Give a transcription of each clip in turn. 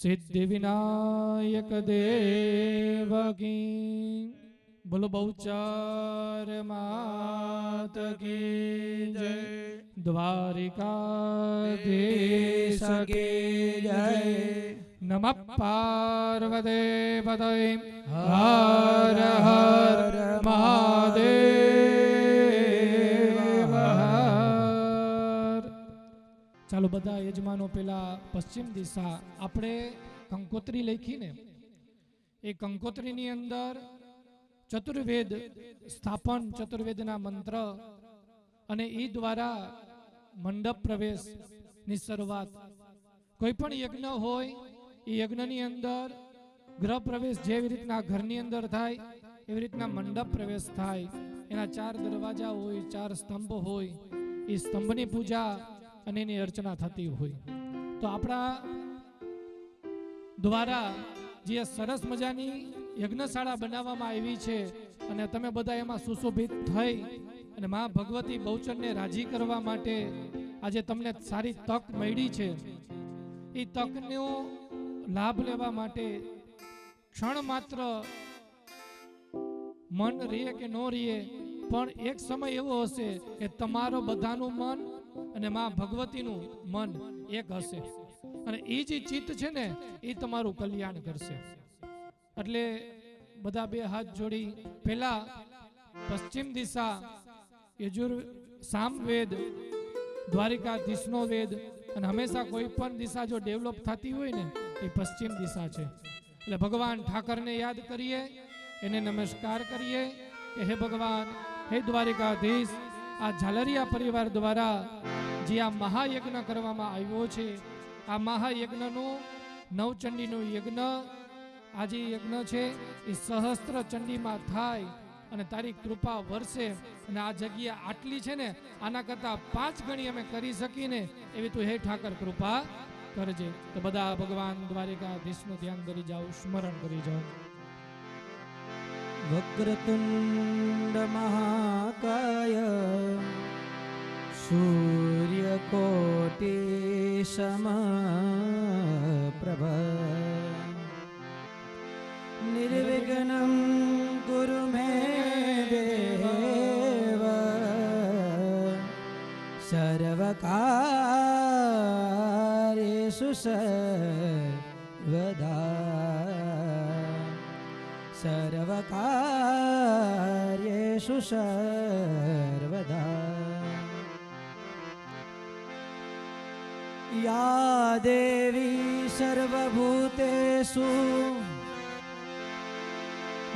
સિદ્ધિ વિનાયક દેવ કી બોલો બહુચાર માત કી જય દ્વારિકાધીશ કી જય નમઃ પાર્વતી પતય હર હર મહાદેવ હર. ચાલો બધા યજમાનો પેલા પશ્ચિમ દિશા આપણે કંકોત્રી લખીને એ કંકોત્રીની અંદર ચતુર્વેદ સ્થાપન, ચતુર્વેદના મંત્ર અને એ દ્વારા મંડપ પ્રવેશની શરૂઆત. કોઈ પણ યજ્ઞ હોય એ યજ્ઞની અંદર ગ્રહ પ્રવેશ જેવી રીતના ઘરની અંદર થાય એવી રીતના મંડપ પ્રવેશ થાય. એના 4 દરવાજા હોય, 4 સ્તંભ હોય, એ સ્તંભની પૂજા અને એની અર્ચના થતી હોય. તો આપણા દ્વારા જે સરસ મજાની યજ્ઞશાળા બનાવવામાં આવી છે અને તમે બધા એમાં સુશોભિત થઈ અને મા ભગવતી બહુચરને રાજી કરવા માટે આજે તમને સારી તક મળી છે. એ તકનો લાભ લેવા માટે ક્ષણ માત્ર મન રહે કે ન રહે, પણ એક સમય એવો હશે કે તમારો બધાનું મન અને મા ભગવતીનું મન એક હશે અને એ જે ચિત્ત છે ને એ તમારું કલ્યાણ કરશે. એટલે બધા બે હાથ જોડી પહેલા પશ્ચિમ દિશા યજુર સામવેદ દ્વારિકાધીશનો વેદ, અને હંમેશા કોઈ પણ દિશા જો ડેવલપ થતી હોય ને એ પશ્ચિમ દિશા છે. એટલે ભગવાન ઠાકરને યાદ કરીએ, એને નમસ્કાર કરીએ કે હે ભગવાન, હે દ્વારિકાધીશ, આ ઝાલરિયા પરિવાર દ્વારા જે આ મહાયજ્ઞ કરવામાં આવ્યો છે, આ મહાયજ્ઞનો નવચંડીનો યજ્ઞ, આ જે યજ્ઞ છે એ સહસ્ત્ર ચંડીમાં થાય અને તારી કૃપા વરસે અને આ જગ્યા આટલી છે ને આના કરતા 5 ગણી અમે કરી શકીને એવી તું હે ઠાકર કૃપા કરજે. તો બધા ભગવાન દ્વારિકાધીશનું ધ્યાન કરી જાઓ, સ્મરણ કરી જાઓ. વક્રતુંડ મહાકાય સૂર્યકોટિ સમપ્રભ નિર્વિઘ્नं કુરુ મે દેવ સર્વકાર્યેષુ સર્વદા સર્વકાર્યેષુ સર્વદા. યા દેવી સર્વભૂતેષુ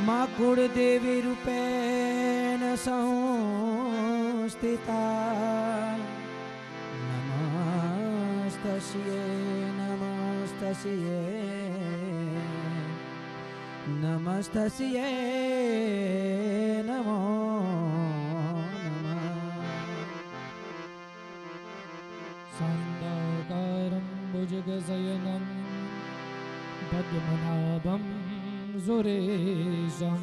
મા કુળદેવી રૂપેણ સંસ્થિતા. નમસ્તસ્યૈ નમસ્તસ્યૈ નમો નમઃ. શાંતાકારં ભુજગશયनं પદ્મનાભં સુરેશં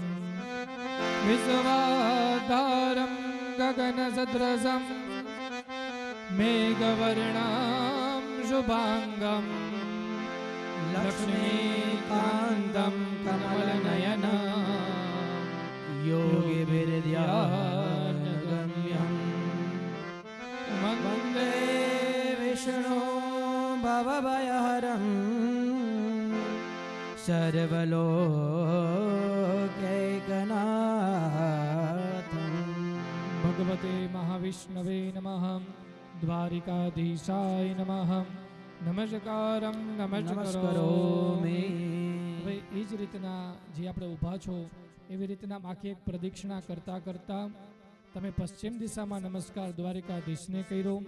વિશ્વાધારં ગગનસદૃશં મેઘવર્ણં શુભાંગં લક્ષ્મીકાન્तं કમલનયન યોગીભીર્ધ્યાનગમ્યં વંદે વિષ્ણુ ભવભયહરં સર્વલોકૈકનાથં. ભગવતે મહાવિષ્ણવે નમઃ. દ્વારિકાધીશાય નમઃ. નમસ્કારમ નમસ્કારોમિ. હવે એ જ રીતના જે આપણે ઊભા છો એવી રીતના આખી એક પ્રદક્ષિણા કરતા કરતા તમે પશ્ચિમ દિશામાં નમસ્કાર દ્વારિકાધીશને કર્યો,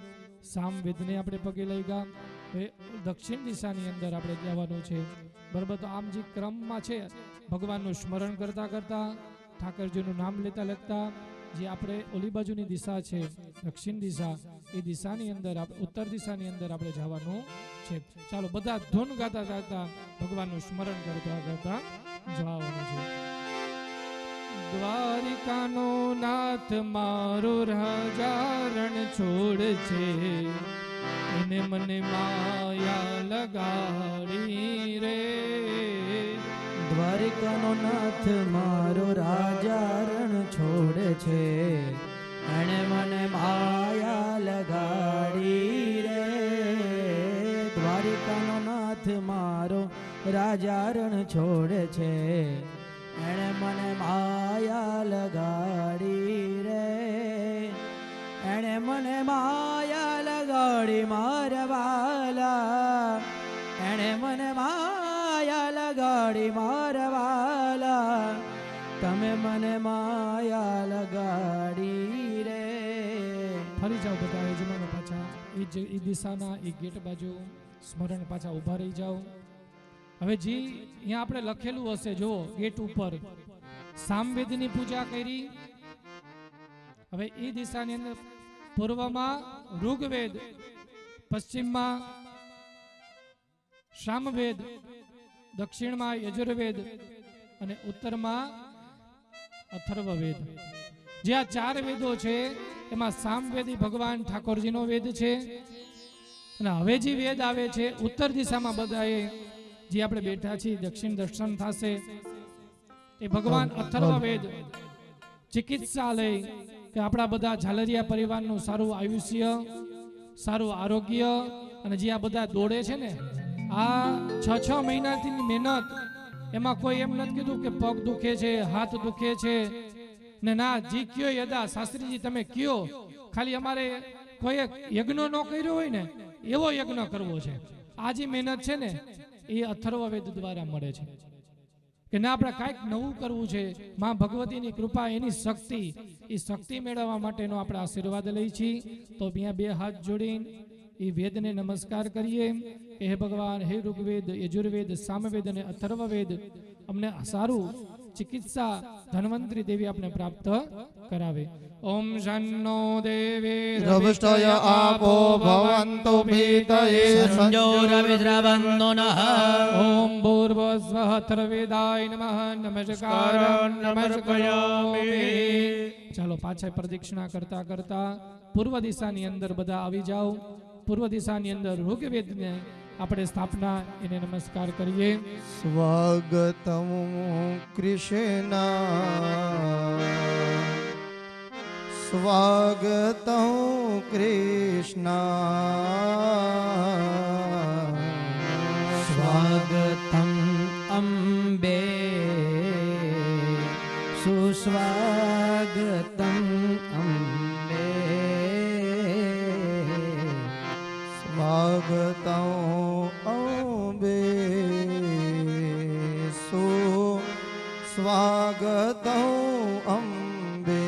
સામવેદને આપણે પગે લઈ ગયા. હવે દક્ષિણ દિશાની અંદર આપણે જવાનું છે, બરાબર. તો આમ જે ક્રમમાં છે ભગવાનનું સ્મરણ કરતા કરતા ઠાકરજીનું નામ લેતા લેતા જે આપણે ઓલી બાજુની દિશા છે દક્ષિણ દિશા, એ દિશાની અંદર ઉત્તર દિશાની અંદર આપણે જવાનું છે. ચાલો બધા ધૂન ગાતા ગાતા ભગવાનનું સ્મરણ કરતા કરતા જવાનું છે. દ્વારિકાનો નાથ મારો રાજા રણ છોડ છે, એને મને માયા લગાડી રે. દ્વારિકાનો નાથ મારો રાજા રણ છોડે છે, એણે મને માયા લગાડી રે. દ્વારિકાનો નાથ મારો રાજા રણ છોડે છે, એણે મને માયા લગાડી રે. એણે મને માયા લગાડી મારા વાલા, એણે મને માયા લગાડી મારા વાલા, તમે મને માયા લગાડી રે. ફરી જાઓ બધા યજમાનો પાછા એ દિશાના એ ગેટ બાજુ સ્મરણ પાછા ઊભા રહી જાઓ. હવે જે અહીંયા આપણે લખેલું હશે જો ગેટ ઉપર સામવેદની પૂજા કરી. હવે એ દિશાની અંદર પૂર્વમાં ઋગ્વેદ, પશ્ચિમમાં સામવેદ, દક્ષિણમાં યજુર્વેદ અને ઉત્તરમાં અથર્વવેદ. જે આ 4 વેદો છે એમાં સામવેદી ભગવાન ઠાકોરજીનો વેદ છે. અને હવે જે વેદ આવે છે ઉત્તર દિશામાં બધાએ જે આપણે બેઠા છીએ દક્ષિણ દર્શન થશે એ ભગવાન અથર્વવેદ ચિકિત્સાલય, કે આપણા બધા ઝાલરિયા પરિવારનું સારું આયુષ્ય, સારું આરોગ્ય. અને જે આ બધા દોડે છે ને આ 6 મહિનાથી મહેનત, એમાં કોઈ એમ નથી કીધું કે પગ દુખે છે, હાથ દુખે છે ને ના. જી કયો યદા શાસ્ત્રીજી તમે કયો, ખાલી અમારે કોઈ યજ્ઞ ન કર્યો હોય ને એવો યજ્ઞ કરવો છે. આ જે મહેનત છે ને એ અથર્વવેદ દ્વારા મળે છે કે ના આપણે કાંઈક નવું કરવું છે. માં ભગવતીની કૃપા, એની શક્તિ, એ શક્તિ મેળવવા માટેનો આપણે આશીર્વાદ લઈ છીએ. તો અહીંયા 2 હાથ જોડીને એ વેદને નમસ્કાર કરીએ કે હે ભગવાન, હે ઋગ્વેદ, યજુર્વેદ, સામવેદ અને અથર્વવેદ અમને સારું ચિકિત્સા ધન્વંતરી દેવી આપણે પ્રાપ્ત કરાવે. ઓમ શન્નો દેવે રવિષ્ટય આપો ભવન્તુ ભીતયે સંજોરવિદ્રવન્નો નઃ. ઓમ ભૂર્ભુવસ્વઃ અથર્વવેદાય નમઃ. નમસ્કાર નમસ્કરોમિ. ચાલો પાછા પ્રદક્ષિણા કરતા કરતા પૂર્વ દિશાની અંદર બધા આવી જાઓ. પૂર્વ દિશાની અંદર ઋગ્વેદને આપણે સ્થાપના, એને નમસ્કાર કરીએ. સ્વાગતમ કૃષ્ણ, સ્વાગતમ કૃષ્ણ, સ્વાગતમ અંબે, સુસ્વાગતમ અંબે. સ્વાગતમ અંબે, સ્વાગતમ અંબે.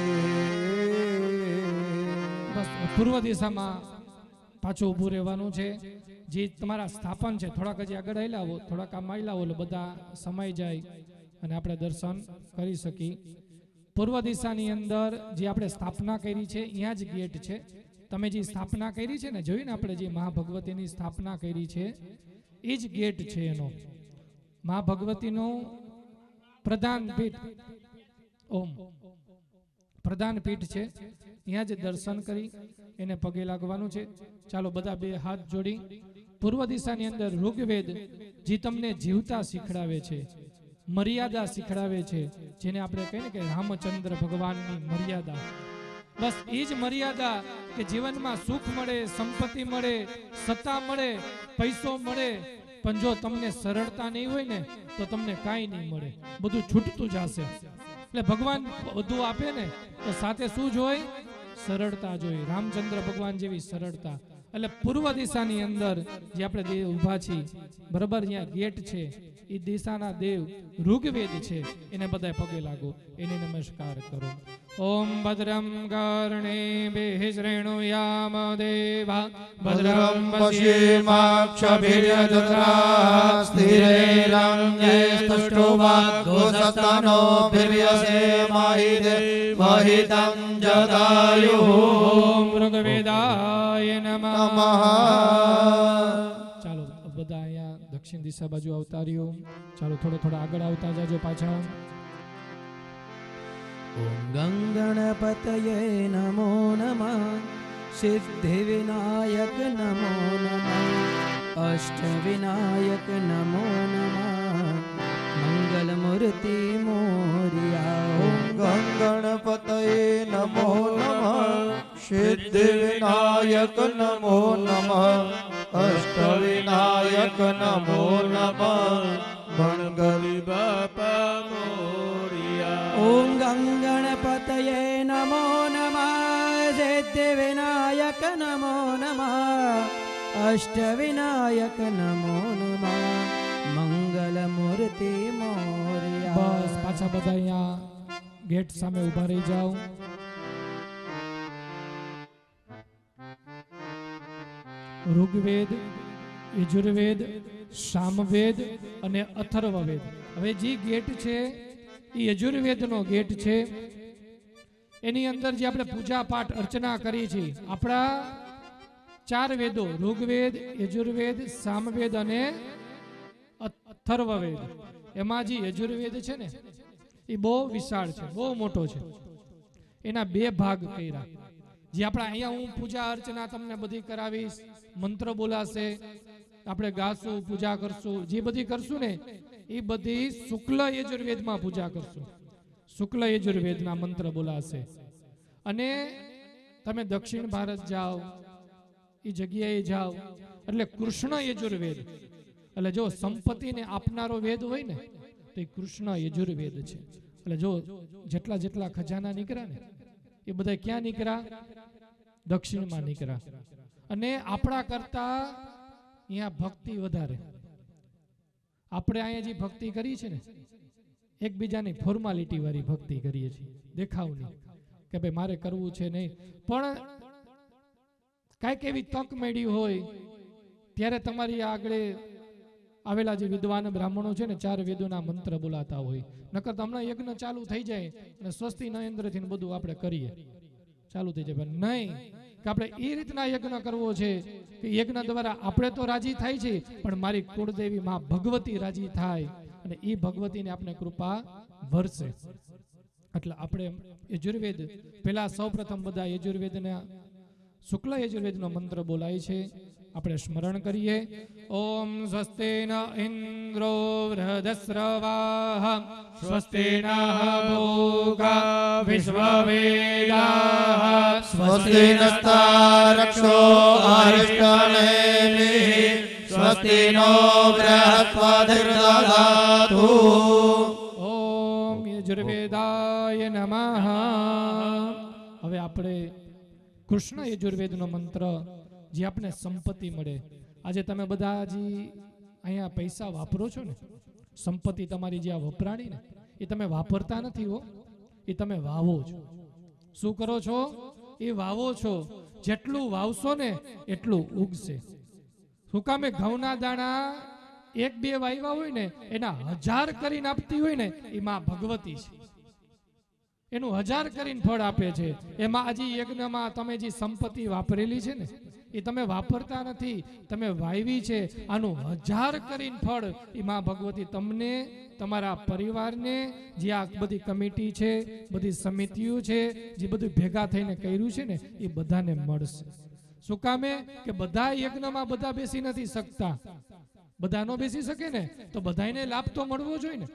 બસ પૂર્વ દિશામાં પાછું ઊભું રહેવાનું છે. જે તમારા સ્થાપન છે થોડાક હજી આગળ આવી લાવો, થોડાક આમ આવી લાવો એટલે બધા સમાઈ જાય અને આપણે દર્શન કરી શકીએ. પૂર્વ દિશાની અંદર જે આપણે સ્થાપના કરી છે અહીંયા જ ગેટ છે. તમે જે સ્થાપના કરી છે ને, જોઈને આપણે જે મા ભગવતીની સ્થાપના કરી છે એ જ ગેટ છે એનો. મા ભગવતીનું પ્રધાન પીઠ, ઓમ પ્રધાન પીઠ છે. અહીંયા જ દર્શન કરી એને પગે લાગવાનું છે. ચાલો બધા 2 હાથ જોડી. પૂર્વ દિશાની અંદર ઋગ્વેદ જે તમને જીવતા શીખડાવે છે, મર્યાદા શીખડાવે છે, જેને આપણે કહીએ કે રામચંદ્ર ભગવાનની મર્યાદા. બસ એ જ મર્યાદા કે જીવનમાં સુખ મળે, સંપત્તિ મળે, સત્તા મળે, પૈસો મળે, પણ જો તમને સરળતા નહીં હોય ને તો તમને કાંઈ નહીં મળે, બધું છૂટતું જશે. એટલે ભગવાન બધું આપે ને તો સાથે શું જોઈ? સરળતા જોઈ. રામચંદ્ર ભગવાન જેવી સરળતા. એટલે પૂર્વ દિશાની અંદર જે આપણે દેવ ઊભા છીએ, બરાબર અહીંયા ગેટ છે, એ દિશાના દેવ ઋગ્વેદ છે, એને બધા પગે લાગો, એને નમસ્કાર કરો. ઓમ ભદ્રમ કર્ણેભિઃ શૃણુયામ દેવા, ભદ્રમ પશ્યેમાક્ષભિર્યજત્રા સ્થિરૈરંજૈસ્તુષ્ટુવાગ્ગોસતનોभिर्यसेमहि દેવહિतं જદાયુઃ. ઓમ ઋગ્વેદાય નમઃ. ચાલો બધા અહીંયા દક્ષિણ દિશા બાજુ આવતા રહ્યો. ચાલો થોડા આગળ આવતા જાજો પાછા. ઓમ ગંગણપતયે નમો નમઃ. સિદ્ધિવિનાયક નમો નમઃ અષ્ટવિનાયક નમો નમઃ મંગલમૂર્તિ મોરિયા ઓમ ગણપતયે નમો નમઃ સિદ્ધિવિનાયક નમો નમઃ અષ્ટવિનાયક નમો નમઃ મંગલ બાપા મોરિયા ઓમ ગણપતયે નમો નમઃ સિદ્ધિવિનાયક નમો નમઃ અષ્ટવિનાયક નમો નમઃ મંગલમૂર્તિ મોરિયા બસ પાછા બધા અહીંયા ગેટ સામે ઊભા રહી જાઓ. ઋગ્વેદ, યજુર્વેદ, સામવેદ અને અથર્વવેદ. હવે જે ગેટ છે એ યજુર્વેદનો ગેટ છે. એની અંદર જે આપણે પૂજા પાઠ અર્ચના કરી છે આપણા 4 વેદો ઋગ્વેદ, યજુર્વેદ, સામવેદ અને અથર્વવેદ. એમાં જે યજુર્વેદ છે ને એ બહુ વિશાળ છે, બહુ મોટો છે. એના 2 ભાગ કર્યા. જે આપણા અહીંયા હું પૂજા અર્ચના તમને બધી કરાવીશ, મંત્ર બોલાશે, આપણે ગાશું, પૂજા કરશું, જે બધી કરશું ને એ બધી શુક્લ યજુર્વેદમાં પૂજા કરશું. શુક્લ યજુર્વેદના મંત્ર બોલાશે. અને તમે દક્ષિણ ભારત જાઓ, એ જગ્યાએ જાઓ એટલે કૃષ્ણ યજુર્વેદ, એટલે જો સંપત્તિને આપનારો વેદ હોય ને તો એ કૃષ્ણ યજુર્વેદ છે. એટલે જો જેટલા જેટલા ખજાના નીકળ્યા ને એ બધા ક્યાં નીકળ્યા? દક્ષિણમાં નીકળ્યા. અને આપણા કરતા અહીંયા ભક્તિ વધારે. આપણે અહીંયા જે ભક્તિ કરી છે ને એકબીજાની ફોર્માલિટી વાળી ભક્તિ કરીએ છીએ, દેખાવની કે ભાઈ મારે કરવું છે નહીં. પણ કાંઈક એવી તક મળી હોય ત્યારે તમારી આગળ આવેલા જે વિદ્વાન બ્રાહ્મણો છે ને 4 વેદોના મંત્ર બોલાતા હોય. નકર હમણાં યજ્ઞ ચાલુ થઈ જાય અને સ્વસ્તિ નરેન્દ્રથી બધું આપણે કરીએ, ચાલુ થઈ જાય. પણ નહીં કે આપણે એ રીતના યજ્ઞ કરવો છે કે યજ્ઞ દ્વારા આપણે તો રાજી થાય છે પણ મારી કુળદેવી માં ભગવતી રાજી થાય અને એ ભગવતીને આપણે કૃપા વરસે. એટલે આપણે યજુર્વેદ પહેલા સૌપ્રથમ બધા યજુર્વેદના શુક્લ યજુર્વેદનો મંત્ર બોલાય છે, આપણે સ્મરણ કરીએ. ઓમ સ્વસ્તિન ઇન્દ્રો વૃહદસ્રવાહ સ્વસ્તિનઃ ભોગા વિશ્વવેદાઃ સ્વસ્તિનસ્તારક્ષો અરિષ્ટનેમિઃ સ્વસ્તિનો બૃહસ્પતિર્દધાતુ. ઓમ યજુર્વેદાય નમઃ. હવે આપણે કૃષ્ણ યજુર્વેદનો મંત્ર જે આપણે સંપત્તિ મળે. આજે તમે બધા જે અહીંયા પૈસા વાપરો છો ને, સંપત્તિ તમારી જે આ વપરાણી ને એ તમે વાપરતા નથી હો, એ તમે વાવો છો. શું કરો છો? એ વાવો છો. જેટલું વાવશો ને એટલું ઉગશે. શું કામે? ઘઉંના દાણા 1-2 વાવ્યા હોય ને એના 1000 કરીને આપતી હોય ને એ માં ભગવતી છે. એનું 1000 કરીને ફળ આપે છે. એમાં હજી યજ્ઞમાં તમે જે સંપત્તિ વાપરેલી છે ને એ તમે વાપરતા નથી, તમે વાવી છે. આનું 1000 કરીને ફળ એ માં ભગવતી તમને, તમારા પરિવારને, જે આ બધી કમિટી છે, બધી સમિતિઓ છે, જે બધું ભેગા થઈને કર્યું છે ને એ બધાને મળશે. શું કામે? કે બધા યજ્ઞમાં બધા બેસી નથી શકતા. બધા નો બેસી શકે ને તો બધાને લાભ તો મળવો જોઈએ ને.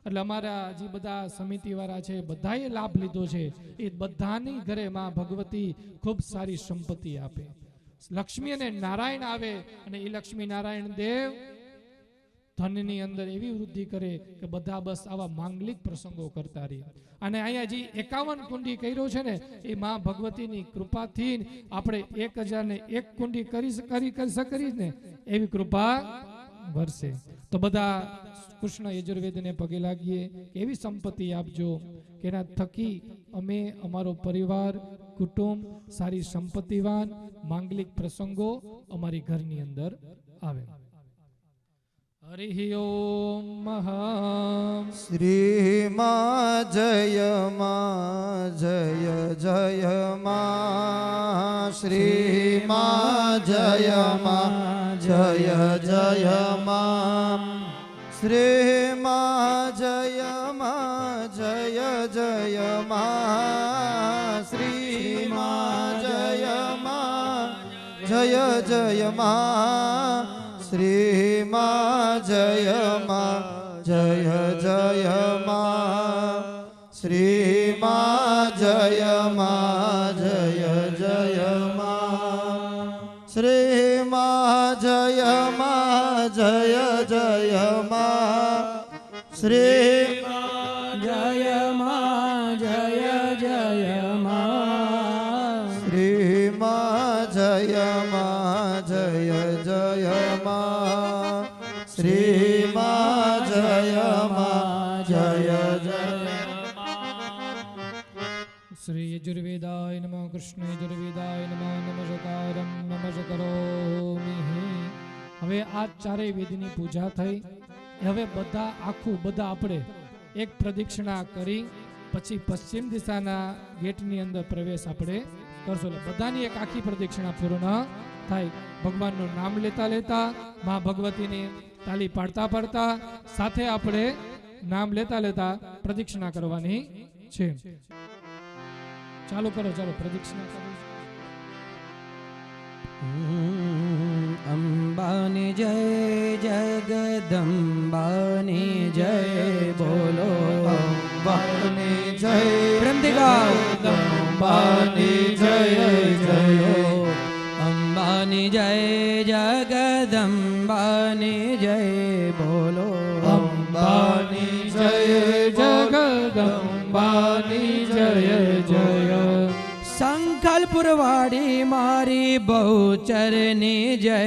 એટલે અમારા જે બધા સમિતિ વાળા છે બધાએ લાભ લીધો છે. એ બધાની ઘરે માં ભગવતી ખૂબ સારી સંપત્તિ આપે. લક્ષ્મી અને નારાયણ આવે અને એ લક્ષ્મી નારાયણ દેવ ધનની અંદર એવી વૃદ્ધિ કરે કે બધા બસ આવા માંગલિક પ્રસંગો કરતા રહે. અને અહીંયા જે 51 કુંડી કર્યો છે ને એ માં ભગવતીની કૃપાથી આપણે 1001 કુંડી કરી ને એવી કૃપા વરસે. તો બધા કૃષ્ણ યજુર્વેદને પગે લાગીએ, એવી સંપત્તિ આપજો કે એના થકી અમે, અમારો પરિવાર, કુટુંબ સારી સંપત્તિવાન, માંગલિક પ્રસંગો અમારી ઘરની અંદર આવે. હરિ ઓમ મહા શ્રી માં જય માં જય જય માં શ્રી માં જય માં જય જય માં શ્રી માં જય માં જય જય માં શ્રી માં જય માં જય માં શ્રી માં જય માં જય જય માં શ્રી માં જય માં જય જય માં શ્રી માં જય માં જય જય માં શ્રી જય માં જય જય માં શ્રી માં જય માં જય જય માં શ્રી માં જય માં જય જય શ્રી યજુર્વેદાય નમઃ કૃષ્ણ યજુર્વેદાય નમઃ નમસ્કારમ નમસ્કરોમિ. હવે આ ચારેય વેદની પૂજા થઈ. હવે બધા આપણે એક પ્રદક્ષિણા કરી પછી પશ્ચિમ દિશાના ગેટની અંદર પ્રવેશ આપણે કરશો. એટલે બધાની એક આખી પ્રદક્ષિણા પૂર્ણ થાય. ભગવાનનું નામ લેતા લેતા મા ભગવતીની તાલી પાડતા પાડતા સાથે આપણે નામ લેતા લેતા પ્રદક્ષિણા કરવાની છે. ચાલુ કરો, ચાલો પ્રદક્ષિણા કરો. અંબાની જય જગદંબાની જય બોલો અંબાની જય પ્રેમથી ગાઓ. અંબાની જય જય અંબાની જય જગદંબાની જય બોલો અંબાની જય જગદંબાની જય જય. સંકલ્પુર વાડી મારી બહુચરની જય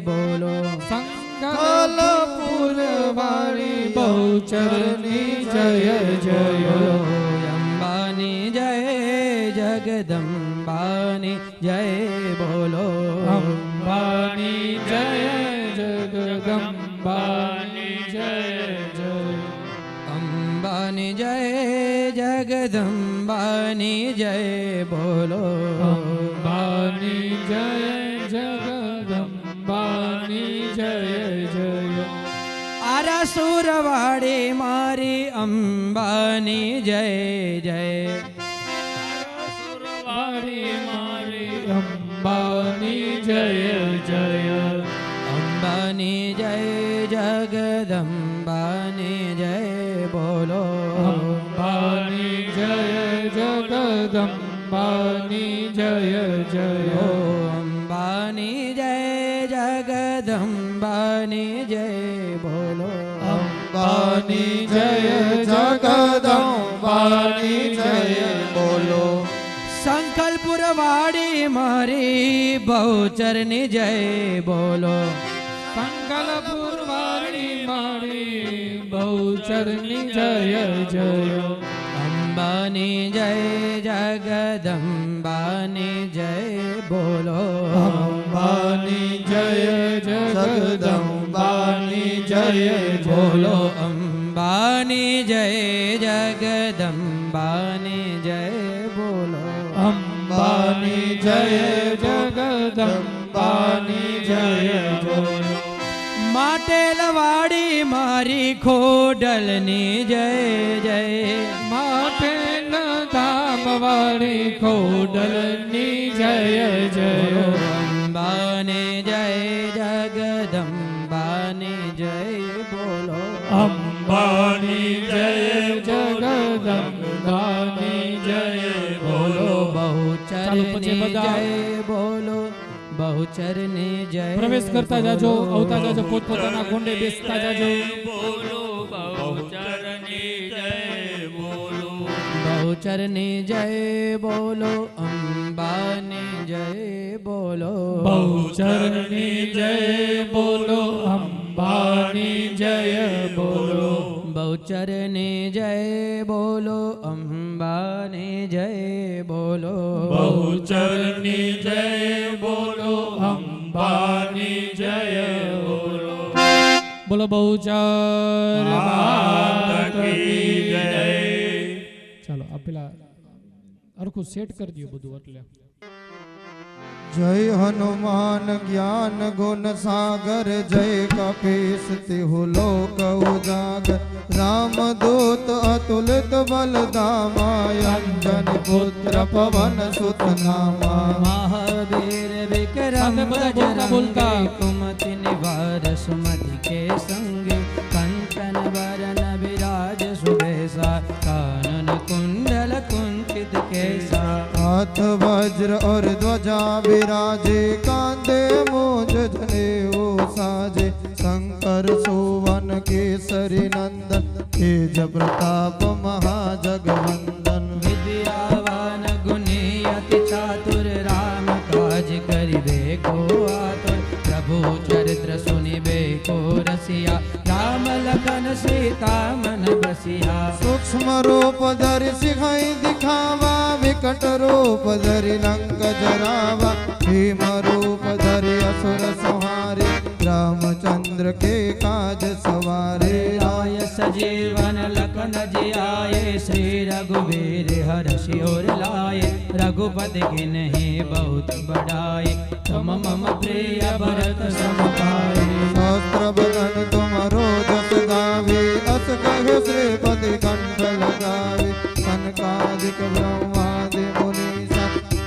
બોલો સંકલ્પુર વાળી બહુચરની જય જય. અંબાની જય જગદંબાની જય બોલો અંબાની જય જગદંબાની જય જય. અંબાની જય જગદંબાની જય બોલો અંબાની જય જગદંબાની જય જય. આરા સુરવાડી મારી અંબાની જય જય સુરવાડી મારી અંબાની જય જય. અંબાની જય જગદંબાની જય બોલો અંબાની જય જગદંબાની જય જય. અંબાની જય જગદંબાની જય બોલો અંબાની જય જગદંબાની જય બોલો સંકલ્પુર વાડી મારી બહુચરની જય બોલો સંકલ્પુર વાળી મારી બહુચરની જય જય. અંબાની જય જગદંબાની જય બોલો અંબાની જય જગદંબાની જય બોલો અંબાની જય જગદંબાની જય બોલો અંબાની જય જગદંબાની જય જય. માટેલવાડી મારી ખોડલની જય જય માથે ધામ વાળી ખોડલની જય જય. અંબાની જય જગદંબાની જય બોલો અંબાની જય જગદંબાની જય બોલો. ચાલો પછી બહુચરની બધા જય બોલો બહુચરની જય પ્રવેશ કરતા જાજો, આવતા જાજો, પોતપોતાના કુંડે બેસતા જાજો. બહુચરની જય બોલો અંબાની જય બોલો બહુચરની જય બોલો અંબાની જય બોલો. બહુચરની જય બોલો અંબાની જય બોલો બહુચરની જય બોલો અંબાની જય બોલો. બોલો બહુચર માત કી જય. ચાલો આ પેલા હરખું સેટ કરી દો બધું. એટલે જય હનુમાન જ્ઞાન ગુણ સાગર જય કપીશ તિહુ લોક ઉજાગર રામદૂત અતુલિત બલધામા અંજન પુત્ર પવન સુત નામા મહાવીર વિક્રમ સાથે બધા બોલતા બોલતા. બજરંગી કુમતિ નિવાર સુમતિ કે સંગે કંચન વરન વિરાજ સુબેસા કાનન કુંડલ कुंचित केसा हाथ वज्र और ध्वजा विराजे कांधे मूंज जनेऊ साजे शंकर सुवन केसरी नंदन तेज प्रताप महाजगवंदन विद्यावान गुणी अति चातुर राम काज करिबे को आतुर प्रभु चरित्र सुनिबे को रसिया राम लखन सीता मन बसिया सूक्ष्म रूप धरि सिखाई दिखावा विकट रूप धरि लंक जरावा भीम रूप धरि असुर संहारे रामचंद्र के काज सवारे आय सजीवन लखन जियाए श्री रघुवीर हर्षि और लाए रघुपति की नहीं बहुत बढ़ाए तुम मम प्रिय भरत सम पाए सहस्त्र बदन तुमरो जस गावे अस कहे श्रीपति कंठ लगावे सनकादिक ब्रह्मादि मुनीसा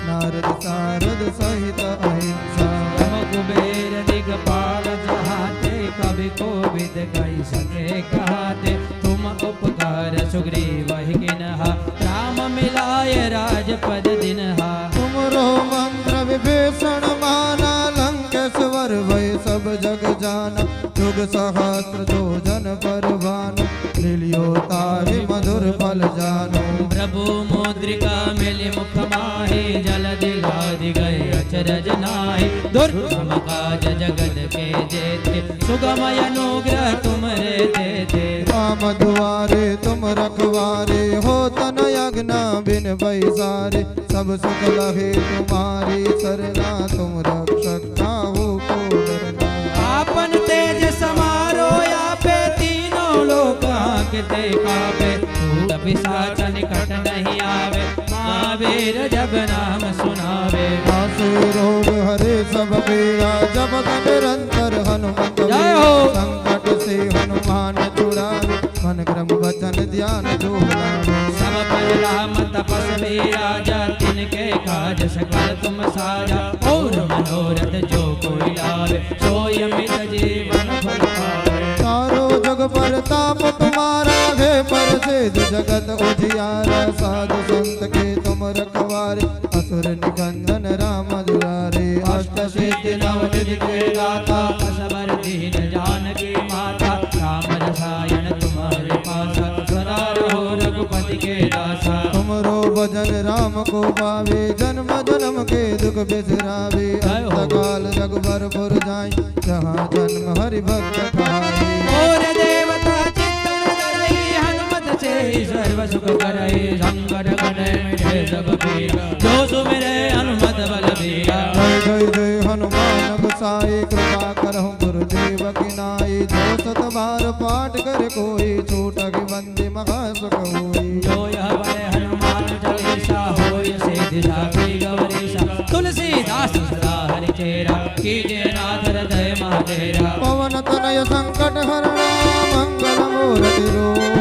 नारद सारद सहित अहिंसा तुम कुबेर दिगपाल जहाते कवि कोविद कही सके कहते तुम उपकार सुग्रीव किन्हा राम मिलाय राजपद दिन्हा तुमरो मंत्र विभीषण माना लंकेश्वर भय सब जग जाना युग सहस्त्र जो जन पर भानु लिलियो ताहि मधुर फल जानो प्रभु मुद्रिका मिली मुख माहे जल दिलादि गए अचरज नाहि दुर्गम काज जगत के जेते सुगमय अनुग्रह तुमरे देते राम दुआरे तुम रखवारे हो तन यज्ञ बिन बैसारे सब सुख लहे तुम्हारी सरना तुम रक्षक काहू को डरना आपन तेज समारो आपे तीनों लोक आंकते कापे भूत पिशाच निकट नहीं आवे महावीर जब नाम सुनावे आसे रोग हरे सब पीरा जपत निरंतर हनुमत जय हो। संकट से हनुमान छुड़ावे मन क्रम वचन ध्यान जो लावे सब पर राम तपस्वी राजा तिनके काज सकल तुम साजा और मनोरथ जो कोई लावे सोय मित जीवन फल पावे चारों जग पर ताप तुम्हारा है पर सिद्ध जगत उजियारा साधु संत के तुम रखवारे असुर निकंदन राम दुलारे अष्ट सिद्धि नव निधि के दाता असबर दीन जानकी माता राम रसायन तुम्हारे पासा सदा रहो रघुपति के दासा तुमरो भजन राम को पावे जन्म जन्म के दुख बिसरावे अंत काल रघुबर पुर जाय जहाँ जन्म हरि भक्त पाए और देवता चित्तन धरई हनुमत से सर्व सुख करई संकट कटे मिटे सब पीरा जो सुमिरे हनुमत बल बीरा जय जय जय हनुमान गोसाई कृपा करहु गुरुदेव की नाई जो सत बार पाठ करे कोई छूटक बंदी महा सुख होई जो यह बड़े हनुमान चालीसा होय से दिशा की गौरीशा तुलसीदास सदा हरि चेरा कीजे नाथ हृदय महादेरा पवन तनय संकट हरणा मंगल मूर्ति रूप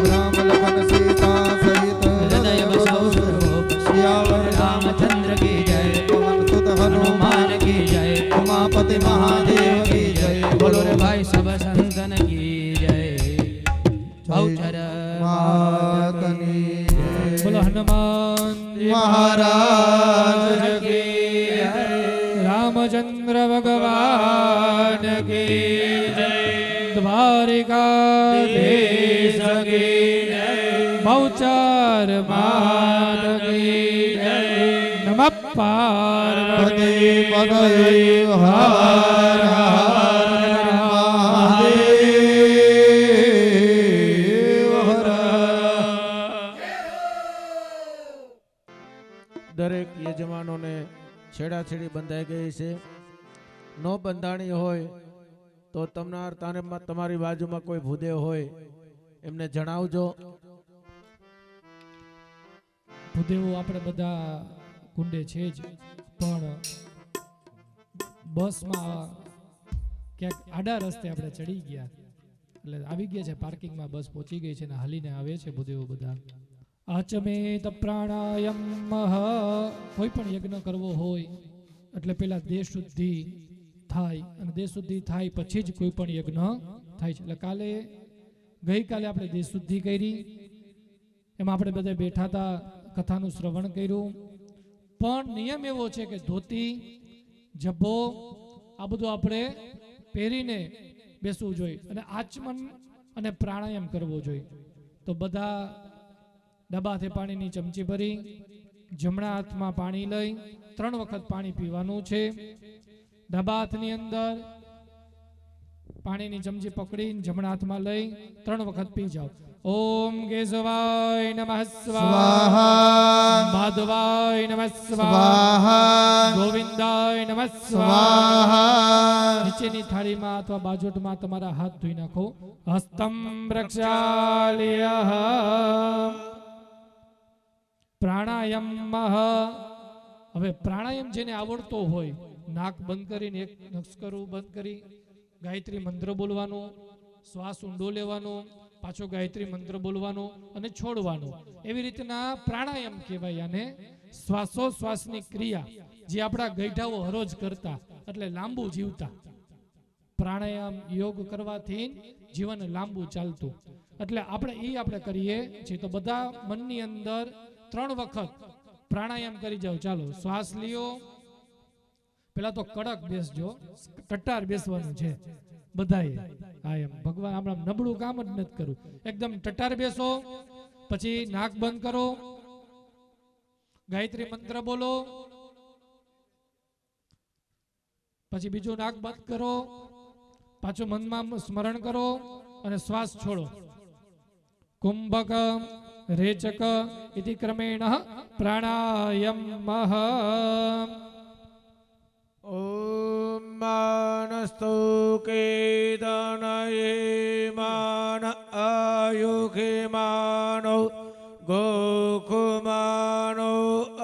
राम लखन सीता सहित हृदय बसौ स्वरूप सियावर रामचंद्र की जय पवन सुत हनुमान हनुमान की जय उमापति महादेव की जय बोलो रे भाई सब संतन की जय बहुचर मातनी जय। बोलो हनुमान जी महाराज की रामचंद्र भगवान की जय द्वारिकाधीश की जय बहुचर मात की जय नमः पार्वती पति पदये हर हर महादेव हर દરેક યજમાનોને છેડાછેડી બંધાઈ ગઈ છે નો બંધાણી હોય તો તમારી બાજુમાં કોઈ ભૂદેવ હોય એમને જણાવજો. ભૂદેવો આપણે બધા કુંડે છે જ, પણ બસમાં ક્યાંક આડા રસ્તે આપણે ચડી ગયા, એટલે આવી ગયા છે પાર્કિંગમાં, બસ પહોંચી ગઈ છે ને હાલીને આવે છે ભૂદેવો બધા. અચમેત પ્રાણાયામ, કોઈ પણ યજ્ઞ કરવો હોય એટલે પેલા દેહ શુદ્ધિ થાય, અને દેહ શુદ્ધિ થાય પછી જ કોઈ પણ યજ્ઞ થાય છે. એટલે ગઈકાલે આપણે દેહ શુદ્ધિ કરી, એમાં આપણે બધા બેઠા હતા, કથાનું શ્રવણ કર્યું. પણ નિયમ એવો છે કે ધોતી, જબ્બો આ બધું આપણે પહેરીને બેસવું જોઈએ, અને આચમન અને પ્રાણાયામ કરવો જોઈએ. તો બધા ડાબા હાથે પાણીની ચમચી ભરી, જમણા હાથમાં પાણી લઈ 3 વખત પાણી પીવાનું છે. ડાબા હાથની અંદર પાણીની ચમચી પકડી જમણા હાથમાં લઈ 3 વખત પી જાઓ. ઓમ કેશવાય નમઃ સ્વાહા, માધવાય નમઃ સ્વાહા, ગોવિંદાય નમઃ સ્વાહા. નીચેની થાળીમાં અથવા બાજોટમાં તમારા હાથ ધોઈ નાખો. હસ્તમ પ્રક્ષાલ્યઃ પ્રાણાયામ. હવે પ્રાણાયામ જેને આવડતો હોય, નાક બંધ કરીને એક નક્ષકરું બંધ કરી ગાયત્રી મંત્ર બોલવાનો, શ્વાસ ઊંડો લેવાનો, પાછો ગાયત્રી મંત્ર બોલવાનો અને છોડવાનો. એવી રીતના પ્રાણાયામ કહેવાય. આને શ્વાસોશ્વાસની ક્રિયા જે આપણા ગઈઢાઓ હરોજ કરતા, એટલે લાંબુ જીવતા. પ્રાણાયામ યોગ કરવાથી જીવન લાંબુ ચાલતું. એટલે આપણે કરીએ છીએ. તો બધા મનની અંદર 3 વખત પ્રાણાયામ કરી જાઓ. ચાલો, શ્વાસ લ્યો. પેલા તો કડક બેસજો, ટટ્ટાર બેસવાનું છે બધાએ. હા, એમ ભગવાન આપણે નબળું કામ જ નથી કરવું. એકદમ ટટ્ટાર બેસો. પછી નાક બંધ કરો, ગાયત્રી મંત્ર બોલો. પછી બીજું નાક બંધ કરો, પાછું મનમાં સ્મરણ કરો અને શ્વાસ છોડો. કુંભક રેચક ઇતિ ક્રમેણ પ્રાણાયામ. ઓમ માનસ્તુ કેતનયે માન આયુખે માનો ગોખુમાનો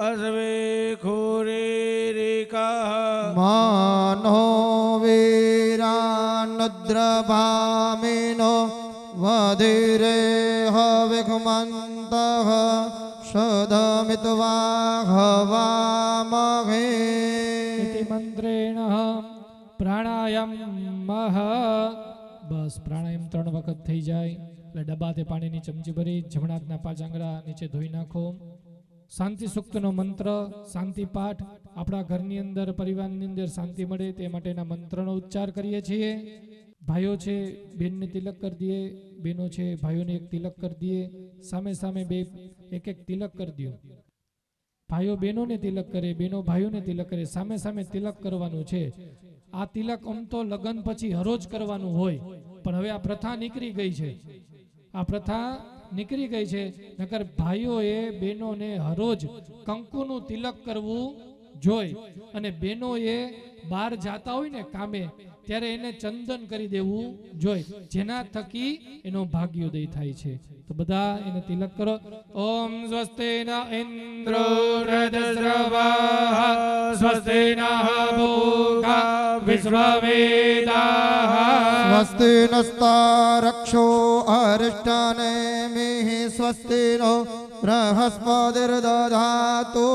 અશ્વે ખુરેરિકા માનો વીરાનુદ્રભામિનો વધિરે હવિખમંતઃ શોધમિત્વા હવામહે. મંત્રેણ પ્રાણાયામ. બસ પ્રાણાયામ 3 વખત થઈ જાય એટલે ડબ્બાથી પાણીની ચમચી ભરી જમણા હાથના 5 આંગળા નીચે ધોઈ નાખો. શાંતિ સૂક્તનો મંત્ર, શાંતિ પાઠ. આપણા ઘરની અંદર, પરિવારની અંદર શાંતિ મળે તે માટેના મંત્રનો ઉચ્ચાર કરીએ છીએ. ભાઈઓ છે બેનને તિલક કરી દઈએ, બહેનો છે ભાઈઓને એક તિલક કરી દઈએ. સામે સામે બે એક તિલક કરી દો. ભાઈઓ બહેનોને તિલક કરે, બહેનો ભાઈઓને તિલક કરે. સામે સામે તિલક કરવાનું છે. આ તિલક આમ તો લગ્ન પછી હરોજ કરવાનું હોય, પણ હવે આ પ્રથા નીકળી ગઈ છે. આ પ્રથા નીકળી ગઈ છે. નકર ભાઈઓએ બહેનોને હરોજ કંકુનું તિલક કરવું જોઈ, અને બહેનોએ બહાર જાતા હોય ને કામે, ત્યારે એને ચંદન કરી દેવું જોઈ, જેના થકી એનો ભાગ્યોદય થાય છે. તો બધા એને તિલક કરો. ઓમ સ્વસ્તિના ઇન્દ્રો રજસ્રવાઃ સ્વસ્તિના ભૂખા વિશ્વવેદાઃ સ્વસ્તિ નસ્તારક્ષો અરિષ્ટાનેમિઃ સ્વસ્તિ નો બૃહસ્પતિર્દધાતુ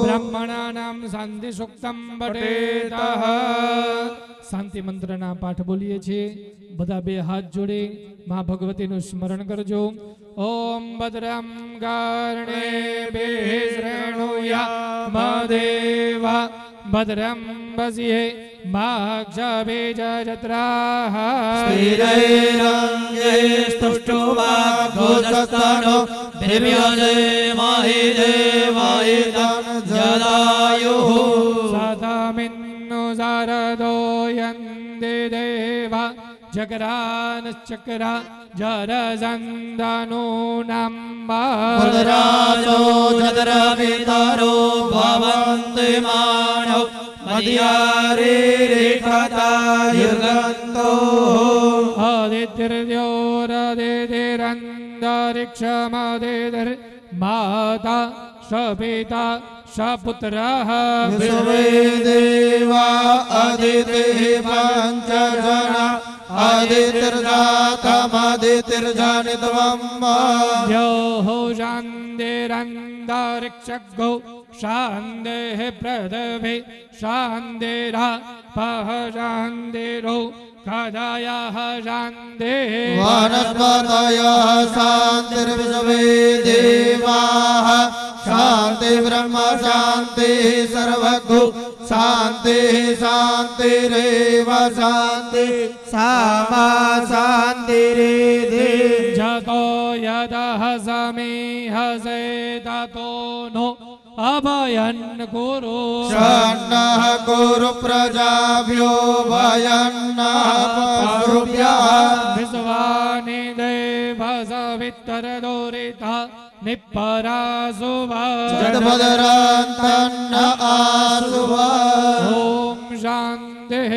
બ્રાહ્મણાનાં શાંતિ સૂક્તમ પઠેતઃ. શાંતિ મંત્રના પાઠ બોલીએ છીએ. બધા બે હાથ જોડી મા ભગવતીનું સ્મરણ કરજો. ઓમ ભદ્રમ કર્ણેભિઃ શૃણુયામ દેવા ભદ્રમ પશ્યે માક્ષભીજજત્રાઃ સ્થિરૈરંગે સ્તુષ્ટુવાઘોષસ્તનો દિવ્યદેવાહિ દેવાહિતં જદાયુઃ સતમિન્નો શારદો યન્તિ દેવા જગરાનશ્ચક્રા જરસંદનો નામ્બા ભદ્રાસો જદ્રપિતરો ભવન્તિ માનવ મધ્યારેખતા યુગંતો આદિત્યોરદિતિરંતરિક્ષમદિતિર માતા સપિતા सपुत्रः विश्वे देवा अदितिः पञ्चजना अदितिर्जातमदितिर्जनित्वम् द्योः शान्तिरन्तरिक्षगो शान्तिः पृथिवी शान्तिरापः शान्तिरो खदायाः शान्तिः वनस्पतयः शान्तिर्विश्वे देवाः शान्ति ब्रह्म शान्ति सर्वगो शान्तिः शान्तिरेव शान्ति सामा शान्तिरेधि जतो यतः समीहसे ततो नो अभयन् कुरु षण्णः कुरु प्रजाभ्यो भयन्नः पशुभ्यः विश्वानि देवसवितरदोरिता निपरासुवा जडभद्रान्तन्न आसुवा ॐ शान्तिः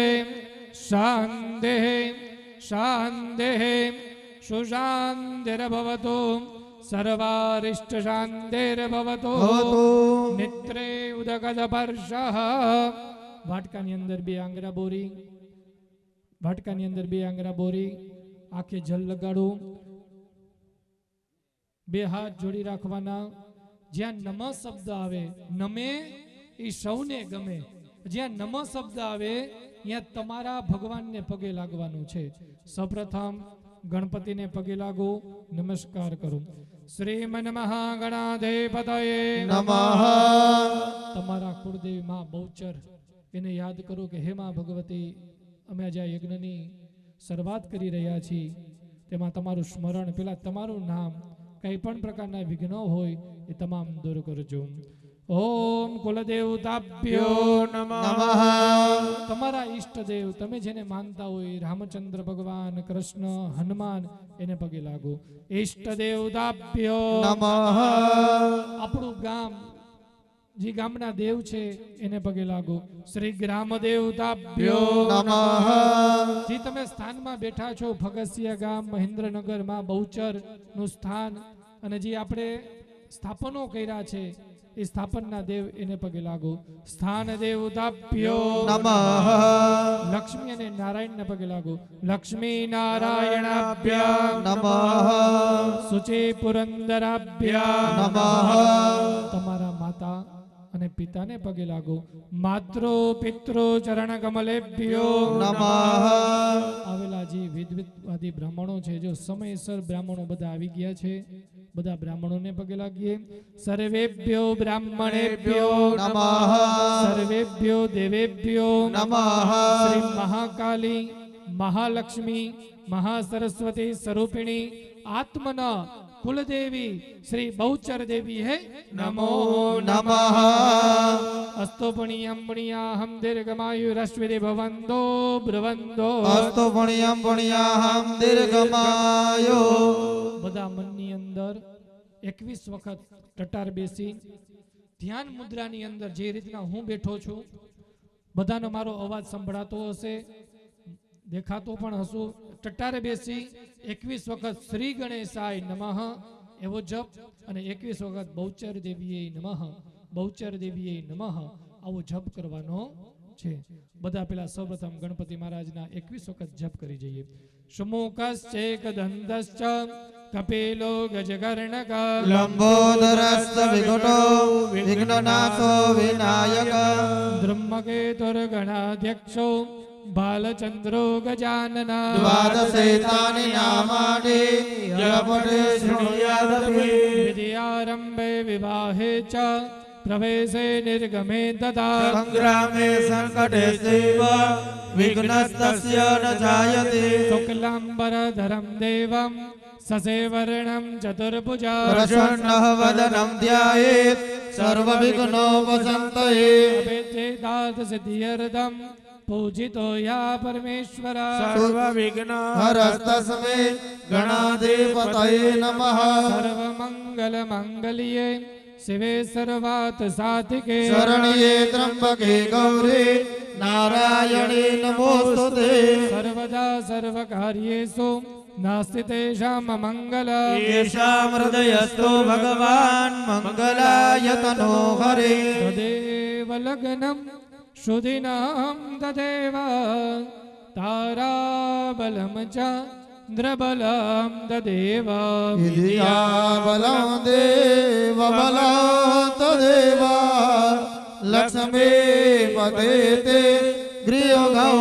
शान्तिः शान्तिः सुशान्तिर्भवतु सर्वारिष्टशान्तिर्भवतु भवतु नेत्रे उदगदपर्शः વાટકાની અંદર બે આંગળા બોરી વાટકાની અંદર બે આંગળા બોરી આંખે જલ લગાડો બે હાથ જોડી રાખવાના જ્યાં નમ શબ્દ આવે નમે એ સૌને ગમે જ્યાં નમ શબ્દ આવે ત્યાં તમારા ભગવાનને પગે લાગવાનું છે સૌપ્રથમ ગણપતિને પગે લાગો નમસ્કાર કરો શ્રીમન મહાગણાધિપતયે નમઃ તમારા કુળદેવી માં બહુચર એને યાદ કરો કે હે માં ભગવતી અમે આજે આ યજ્ઞની શરૂઆત કરી રહ્યા છીએ તેમાં તમારું સ્મરણ પેલા તમારું નામ કંઈ પણ પ્રકારના વિઘ્નો હોય એ તમામ દૂર કરજો ઓમ કુલદેવતાભ્યો નમઃ તમારા ઈષ્ટદેવ તમે જેને માનતા હોય રામચંદ્ર ભગવાન કૃષ્ણ હનુમાન એને પગે લાગો ઈષ્ટદેવતાભ્યો નમઃ આપણું ગામ જે ગામના દેવ છે એને પગે લાગો શ્રી ગ્રામ દેવતાભ્યો નમઃ જે તમે સ્થાનમાં બેઠા છો ભગસિયા ગામ મહેન્દ્રનગર માં બહુચર નું સ્થાન અને જે આપણે સ્થાપનો કર્યા છે એ સ્થાપનના દેવ એને પગે લાગો સ્થાન દેવતાભ્યો નમઃ લક્ષ્મી અને નારાયણને પગે લાગો લક્ષ્મી નારાયણાભ્યા નમઃ સુચિ પુરંદરાભ્યા નમઃ તમારા માતા અને પિતાને પગે લાગો માતૃ પિતૃ ચરણ કમલેભ્યો નમઃ આવેલા જે વિદ્વાદી બ્રાહ્મણો છે જો સમયસર બ્રાહ્મણો બધા આવી ગયા છે બધા બ્રાહ્મણોને પગે લાગીએ સર્વેભ્યો બ્રાહ્મણેભ્યો નમઃ સર્વેભ્યો દેવેભ્યો નમઃ શ્રી મહાકાલી મહાલક્ષ્મી મહાસરસ્વતી સ્વરૂપિણી આત્મના કુલદેવી શ્રી બહુચર દેવી હે નમો નમઃ અસ્તો પુણ્યમ પુણ્યાહમ દીર્ઘમાયુરશ્વિરી ભવંતો બ્રવંતો અસ્તુ પુણ્યમ પુણ્યાહમ દીર્ઘમાયો બધા મનની અંદર 21 વખત ટટાર બેસી ધ્યાન મુદ્રાની અંદર જે રીતના હું બેઠો છું બધાનો મારો અવાજ સંભળાતો હશે દેખાતો પણ હશું ટટારે બેસી 21 વખત શ્રી ગણેશાય નમઃ એવો જપ અને 21 વખત બહુચર દેવીએ નમઃ બહુચર દેવીએ નમઃ આવો જપ કરવાનો છે બધા પેલા સૌપ્રથમ ગણપતિ મહારાજના 21 વખત જપ કરી જઈએ સુમુખશ્ચેકદંતશ્ચ કપિલો ગજકર્ણક લંબોદરસ્ત વિઘટો વિઘ્નનાશો વિનાયક બ્રહ્મકેતુર્ગણાધ્યક્ષો બાલચંદ્રો ગજાનના દ્વાદશેતાનિ નામાનિ યપટે શૃણુયાદપી વિદ્યારંભે વિવાહે ચ પ્રવેશે નિર્ગમે તથા સંગ્રામે સંકટે ચૈવ વિઘ્નસ્તસ્ય ન જાયતે શુક્લાંબરધરં દેવં સસેવર્ણં ચતુર્ભુજા પ્રસન્નઃ વદनं ધ્યાયેત સર્વવિઘ્નોપશાन्तये અભિચેતાર્થ સિદ્ધિયર્થં પૂજિતો યા પરમેશ્વર સર્વવિઘ્નહરસ્તસ્મૈ ગણાધિપતયે નમઃ સર્વમંગલ મંગલ્યે શિવે સર્વાર્થ સાધિકે શરણ્યે ત્રંબકે ગૌરી નારાયણે નમોસ્તુતે સર્વદા સર્વકાર્યેષુ નાસ્તિ તેષામ મંગલ येषां हृदयस्थो भगवान् मङ्गलाय तनो हरे તદેવ લગ્નમ શુધિનામ તદેવ તારાબલમ ચંદ્રબલમ તદેવ इदिया बलं देव बलं तदेव लक्ष्मी पते ते गृहगौ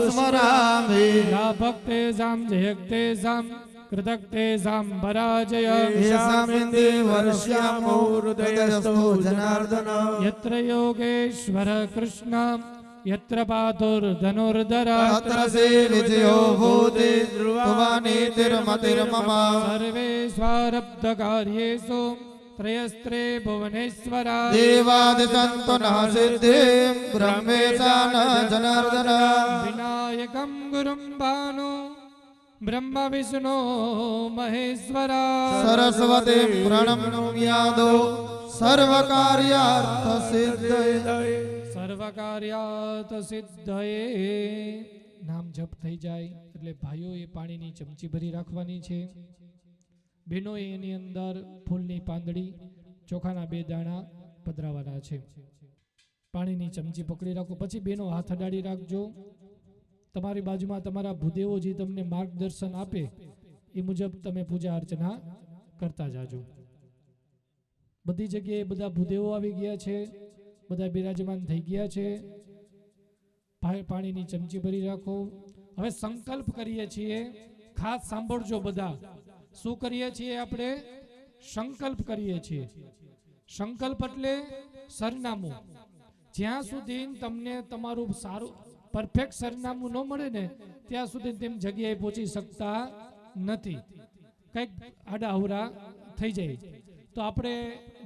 स्मरामि યા ભક્તેષામ જયક્તેષામ કૃતક્તેષામ પરાજય येषामिन्दे वर्ष्यामो हृदयस्थो जनार्दन યત્ર યોગેશ્વર કૃષ્ણ યત્ર પાતુર્ધનુર્ધર तत्र से विजयो भूते ध्रुवानीतिर्मतिर्मम સર્વે સ્વારબ્ધકાર્યેષુ ત્રયસ્ત્રે ભુવનેશ્વરા देवादिसन्तु नः सिद्धिं ब्रह्मेशा न जनार्दन વિનાયકમ ગુરુમ ભાનુ બ્રહ્મ વિષ્ણુ મહેશ્વરા सरस्वतीं प्रणम्यादो सर्वकार्यार्थसिद्धये સર્વકાર્યાત સિદ્ધયે નામ જપ થઈ જાય એટલે ભાઈઓએ પાણીની ચમચી ભરી રાખવાની છે, બહેનોએ એની અંદર ફૂલની પાંદડી ચોખાના 2 દાણા પધરાવવાના છે. પાણીની ચમચી પકડી રાખો. પછી બહેનો હાથ અડાડી રાખજો. તમારી બાજુમાં તમારા ભૂદેવો જે તમને માર્ગદર્શન આપે એ મુજબ તમે પૂજા અર્ચના કરતા જાજો. બધી જગ્યાએ બધા ભૂદેવો આવી ગયા છે, બધા બિરાજમાન થઈ ગયા છે. પાણીની ચમચી ભરી રાખો. હવે સંકલ્પ કરીએ છીએ. ખાસ સાંભળજો બધા. શું કરીએ છીએ આપણે? સંકલ્પ કરીએ છીએ. સંકલ્પ એટલે સરનામું. જ્યાં સુધી તમને તમારું સારું પરફેક્ટ સરનામું ન મળે ને ત્યાં સુધી તેમ જગ્યાએ પહોંચી શકતા નથી. કંઈક આડા અવરા થઈ જાય. તો આપણે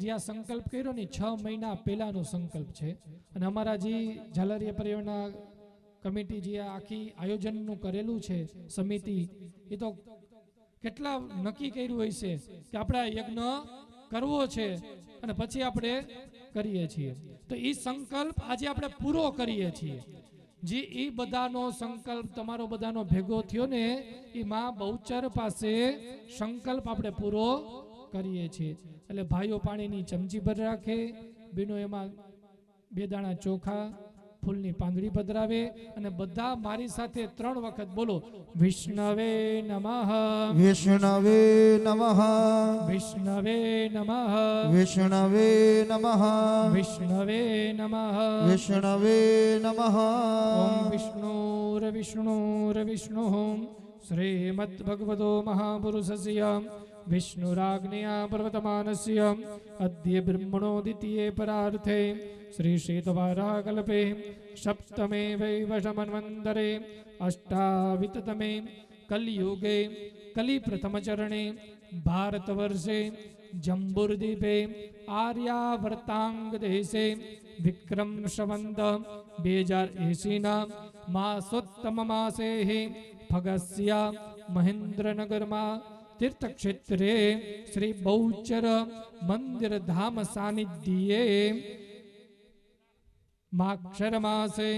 જે આ સંકલ્પ કર્યો ને 6 મહિના પહેલાનો સંકલ્પ છે, અને અમારા જે ઝાલરિયા પરિવારના કમિટી જે આખી આયોજનનું કરેલું છે સમિતિ, એ તો કેટલા નક્કી કર્યું હોય છે કે આપણે યજ્ઞ કરવો છે અને પછી આપણે કરીએ છીએ. તો એ સંકલ્પ આજે આપણે પૂરો કરીએ છીએ. જે એ બધાનો સંકલ્પ તમારો બધાનો ભેગો થયો ને એ માં બહુચર પાસે સંકલ્પ આપણે પૂરો કરીએ છીએ. એટલે ભાઈઓ પાણીની ચમચી ભર રાખે, બહેનો એમાં 2 દાણા ચોખા ફૂલની પાંદડી પધરાવે, અને બધા મારી સાથે 3 વખત બોલો, વિષ્ણવે નમઃ, विष्णवे नमः વિષ્ણવે નમઃ, विष्णवे नमः વિષ્ણવે નમઃ. विष्णवे नमः ઓમ વિષ્ણુર્વિષ્ણુર્વિષ્ણુ શ્રીમદ ભગવતો મહાપુરુષસ્ય વિષ્ણુરાજ્ઞયા પ્રવર્તમાનસ્ય અદ્ય બ્રહ્મણોદિત્યે પરાર્થે શ્રી શ્વેતવારાકલ્પે સપ્તમે વૈવશમન્વંતરે અષ્ટાવિતતમે કલિયુગે કલિપ્રથમચરણે ભારતવર્ષે જંબુરદીપે આર્યાવર્તાંગ દેશે વિક્રમ સંવત 2080 માસોત્તમ માસે ફગસ્ય મહેન્દ્રનગરમાં તીર્થક્ષેત્રે શ્રી બહુચર મંદિર ધામ સાનિધ્યે માક્ષર માસે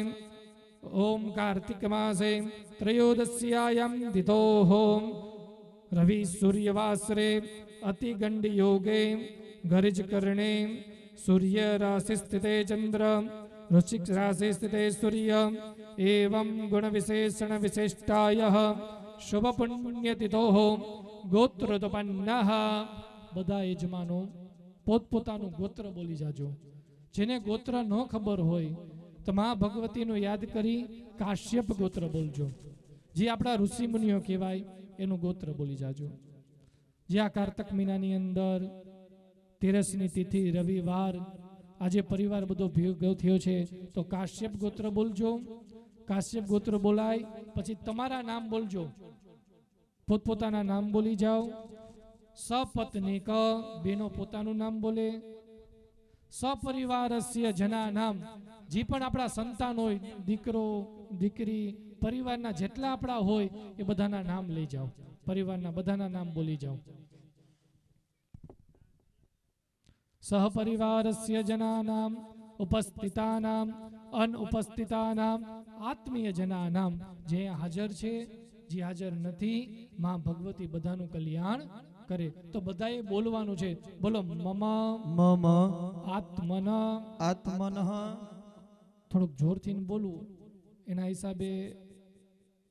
ઓમ કાર્તિક માસે ત્રયોદશ્યાયામ તિથોઃ રવિ સૂર્યવાસરે અતિગંડ યોગે ગરિજ કરણે સૂર્ય રાશિ સ્થિતે ચંદ્ર વૃશ્ચિક રાશિ સ્થિતે સૂર્ય એવં ગુણ વિશેષણ વિશિષ્ટાય શુભ પુણ્ય તિથોઃ ગોત્રોત્પન્નઃ. બધા યજમાનો પોતપોતાનું ગોત્ર બોલી જાજો. જેને ગોત્ર ન ખબર હોય તો મા ભગવતીનું યાદ કરી કાશ્યપ ગોત્ર બોલજો. જે આપણા ઋષિ મુનિઓ કહેવાય એનું ગોત્ર બોલી જાજો. જે આ કારતક મહિનાની અંદર 13ની તિથિ રવિવાર, આજે પરિવાર બધો ભેગો થયો છે તો કાશ્યપ ગોત્ર બોલજો. કાશ્યપ ગોત્ર બોલાય પછી તમારા નામ બોલજો. પોતપોતાના નામ બોલી જાઓ. સપત્નીક બેનો પોતાનું નામ બોલે. સપરિવારસ્ય જના નામ, જે પણ આપણા સંતાન હોય, દીકરો દીકરી, પરિવારના જેટલા આપણા હોય એ બધાના નામ લઈ જાઓ. પરિવારના બધાના નામ બોલી જાઓ. સહપરિવારસ્ય જનાનામ ઉપસ્થિતાનામ અનુપસ્થિતાનામ આત્મીય જનાનામ, જે હાજર છે જે હાજર નથી માં ભગવતી બધાનું કલ્યાણ કરે. તો બધાએ બોલવાનું છે. બોલો મમ મમ આત્મન. આત્મનઃ. થોડુંક જોરથી બોલવું. એના હિસાબે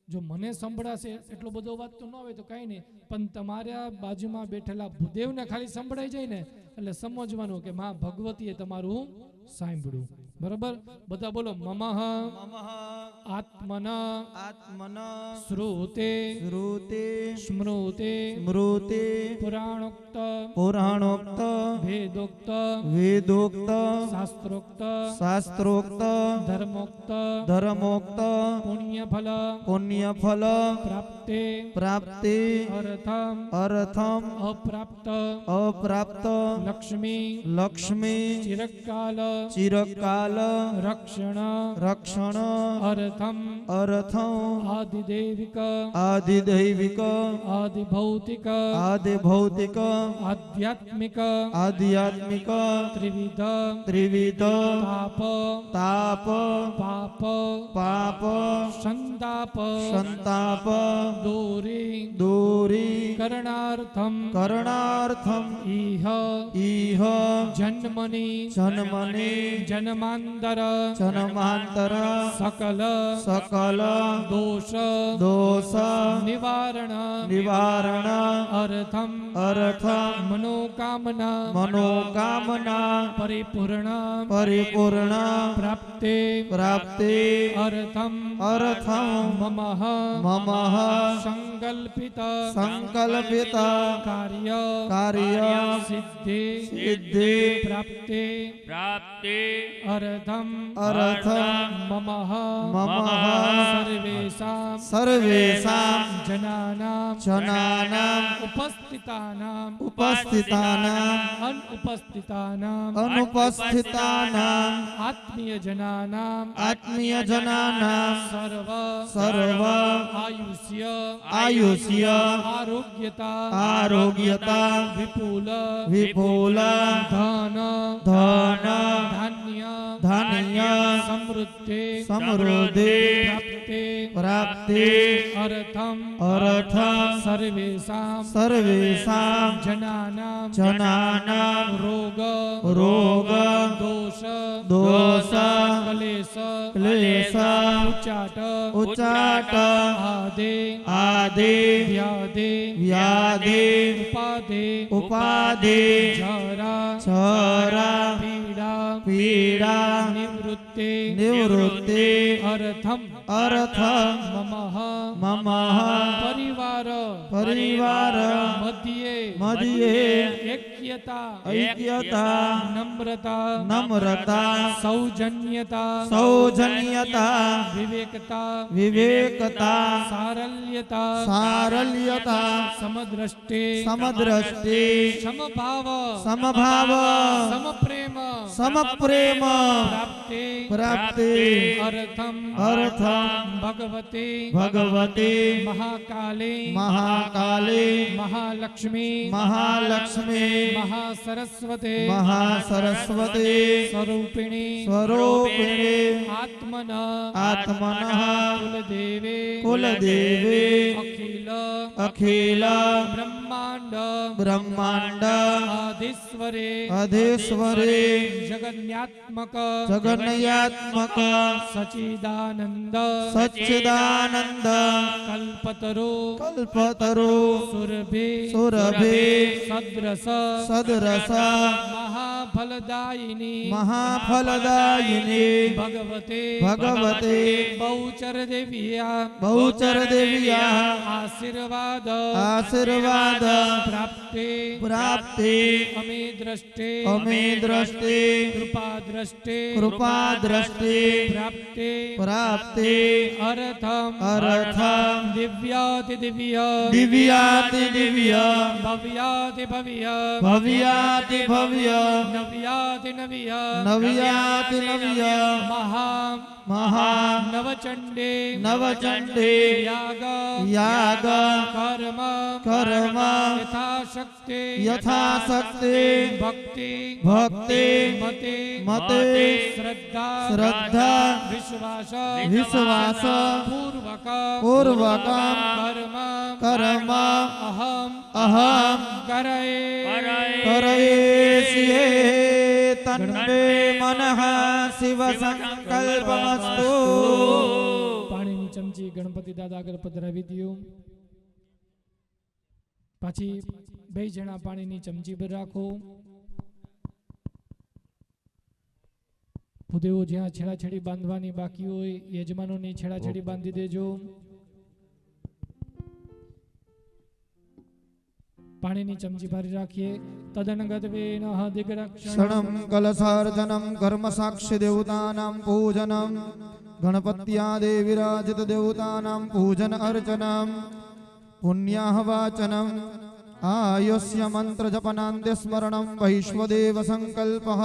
જો મને સંભળાશે એટલો બધો વાત તો ન હોય તો કાંઈ નહીં, પણ તમારા બાજુમાં બેઠેલા ભૂદેવને ખાલી સંભળાઈ જાય ને એટલે સમજવાનું કે માં ભગવતીએ તમારું સાંભળ્યું. બરાબર? બધા બોલો મમઃ આત્મન આત્મન શ્રુતે શ્રુતે સ્મૃતે સ્મૃતે પુરાણોક્ત પુરાણોક્ત વેદોક્ત વેદોક્ત શાસ્ત્રોક્ત શાસ્ત્રોક્ત ધર્મોક્ત ધર્મોક્ત પુણ્યફલ પુણ્યફલ પ્રાપ્તે પ્રાપ્તિ અર્થમ અર્થમ અપ્રાપ્ત અપ્રાપ્ત લક્ષ્મી લક્ષ્મી ચિરકાલ ચિરકાલ રક્ષણ રક્ષણ અર્થમ અર્થમ આદિદેવિક આદિદૈવિક આદિભૌતિક આદિભૌતિક આધ્યાત્મિક આધ્યાત્મિક ત્રિવિધ ત્રિવિધ તાપ તાપ પાપ પાપ સંતાપ સંતાપ દૂરી દૂરી કરણાર્થમ કરણાર્થમ ઇહ ઇહ જન્મની જન્મની જન્માંતર જન્માંતર સકલ સકલ દોષ દોષ નિવારણ નિવારણ અર્થમ અર્થમ મનોકામના મનોકામના પરિપૂર્ણ પરિપૂર્ણ પ્રાપ્તે પ્રાપ્તિ અર્થમ અર્થમ મમઃ મમઃ સંકલ્પિત સંકલ્પિત કાર્ય કાર્ય સિદ્ધિ સિદ્ધિ પ્રાપ્તે અર્થમ અર્થમ મમઃ મમઃ સર્વેષાં સર્વેષાં જનાનાં જનાનાં ઉપસ્થિતાનાં ઉપસ્થિતાનાં અનુપસ્થિતાનાં અનુપસ્થિતાનાં આત્મીયજનાનાં આત્મીયજનાનાં સર્વ આયુષ્ય આયુષ્ય આરોગ્યતા આરોગ્યતા વિપુલ વિપુલ ધન ધન ધાન્ય ધાન્ય સમૃદ્ધિ સમૃદ્ધિ પ્રાપ્તે પ્રાપ્તિ અર્થમ અર્થમ સર્વેષાં સર્વેષાં જનાનાં જનાનાં રોગ રોગ દોષ દોષ ક્લેશ ક્લેશ ઉચ્ચાટ ઉચ્ચાટ આદે આદિ વ્યાધે વ્યાધિ ઉપાધે ઉપાધિ જરા જરા પીડા પીડા નિવૃત્તિ નિવૃત્તિ અર્થમ અર્થમ મમઃ મમઃ પરિવાર પરિવાર મધ્યે મધ્યે એક્યતા ઐક્યતા નમ્રતા નમ્રતા સૌજન્યતા સૌજન્યતા વિવેકતા વિવેકતા સારલ્યતા સારલ્યતા સમદ્રષ્ટિ સમદ્રષ્ટિ સમભાવ સમભાવ સમપ્રેમ સમપ્રેમ પ્રાપ્તે પ્રાપ્તિ અર્થમ અર્થમ ભગવતે ભગવતી મહાકાલે મહાકાલી મહાલક્ષ્મી મહાલક્ષ્મી મહાસરસ્વતે મહાસરસ્વતી સ્વરૂપિણી સ્વરૂપિણી આત્મન આત્મનઃ કુલદેવે કુલદેવે અખિલ અખિલ બ્રહ્માંડ બ્રહ્માંડ આધીશ્વરે અધીશ્વરે જગન્યાત્મક જગન્યાત્મક સચિદાનંદ સચ્ચિદાનંદ કલ્પતરુ કલ્પતરુ સુરભિ સુરભિ સદ્રસ સદરસ મહાફલદાયિની મહાફલદાયિની ભગવતે ભગવતે બહુચર દેવ્યા બહુચર દેવ્યા આશીર્વાદ આશીર્વાદ પ્રાપ્તે પ્રાપ્તિ અમે દ્રષ્ટે અમે દ્રષ્ટિ કૃપા દ્રષ્ટે કૃપા દ્રષ્ટિ પ્રાપ્તે પ્રાપ્તિ અર્થમ અર્થમ દિવ્યાતિ દિવ્ય દિવ્યાતિ દિવ્ય ભવ્યાતિ ભવ્ય ભવ્યાતિ ભવ્ય નવ્યાતિ નવ્ય નવ્યાતિ નવ્ય મહા મહા નવચંડે નવચંડે યાગ યાગ કર્મ કર્મ યથાશક્તિ યથાશક્તિ ભક્તિ ભક્તિ મતે મતે શ્રદ્ધા શ્રદ્ધા વિશ્વાસ વિશ્વાસ વાસ પૂર્વકમ કર્મ અહમ કરયિષ્યે તન્મે મનઃ શિવ સંકલ્પમસ્તુ. પાણીની ચમચી ગણપતિ દાદા આગળ પધરાવી દો. પાછી બે જણા પાણીની ચમચી પર રાખો. ભૂદેવો જ્યાં છેડાછેડી બાંધવાની બાકી હોય યજમાનોની છેડાછેડી બાંધી દેજો. પાણીની ચમચી ભરી રાખીએ. તદનગતવેન દિગ્રક્ષણમ ક્ષણમ કલશાર્ચનમ કર્મ સાક્ષી દેવતાનાં પૂજનમ ગણપત્યાદે વિરાજિત દેવતાનાં પૂજન અર્ચનમ પુણ્યાહ વાચનમ આયુષ્ય મંત્ર જપનાંત્ય સ્મરણમ વૈશ્વદેવ સંકલ્પઃ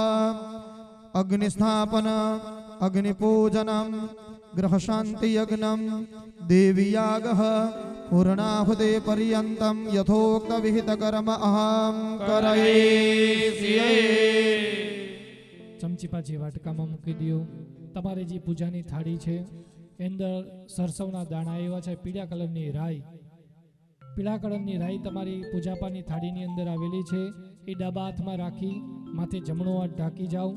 અગ્નિસ્થાપન અગ્નિપૂજનમ ગ્રહશાંતિ યજ્ઞમ દેવીયાગઃ પૂર્ણાહુતે પર્યંતમ યથોક્ત વિહિત કર્મ અહમ કરયિષ્યે. ચમચી પાછી વાટકામાં મૂકી દો. તમારે જે પૂજાની થાળી છે એ અંદર સરસવના દાણા એવા છે. પીળા કલરની રાઈ, પીળા કલરની રાઈ તમારી પૂજાપાની થાળીની અંદર આવેલી છે. એ ડાબા હાથમાં રાખી માથે જમણો હાથ ઢાંકી જાઓ.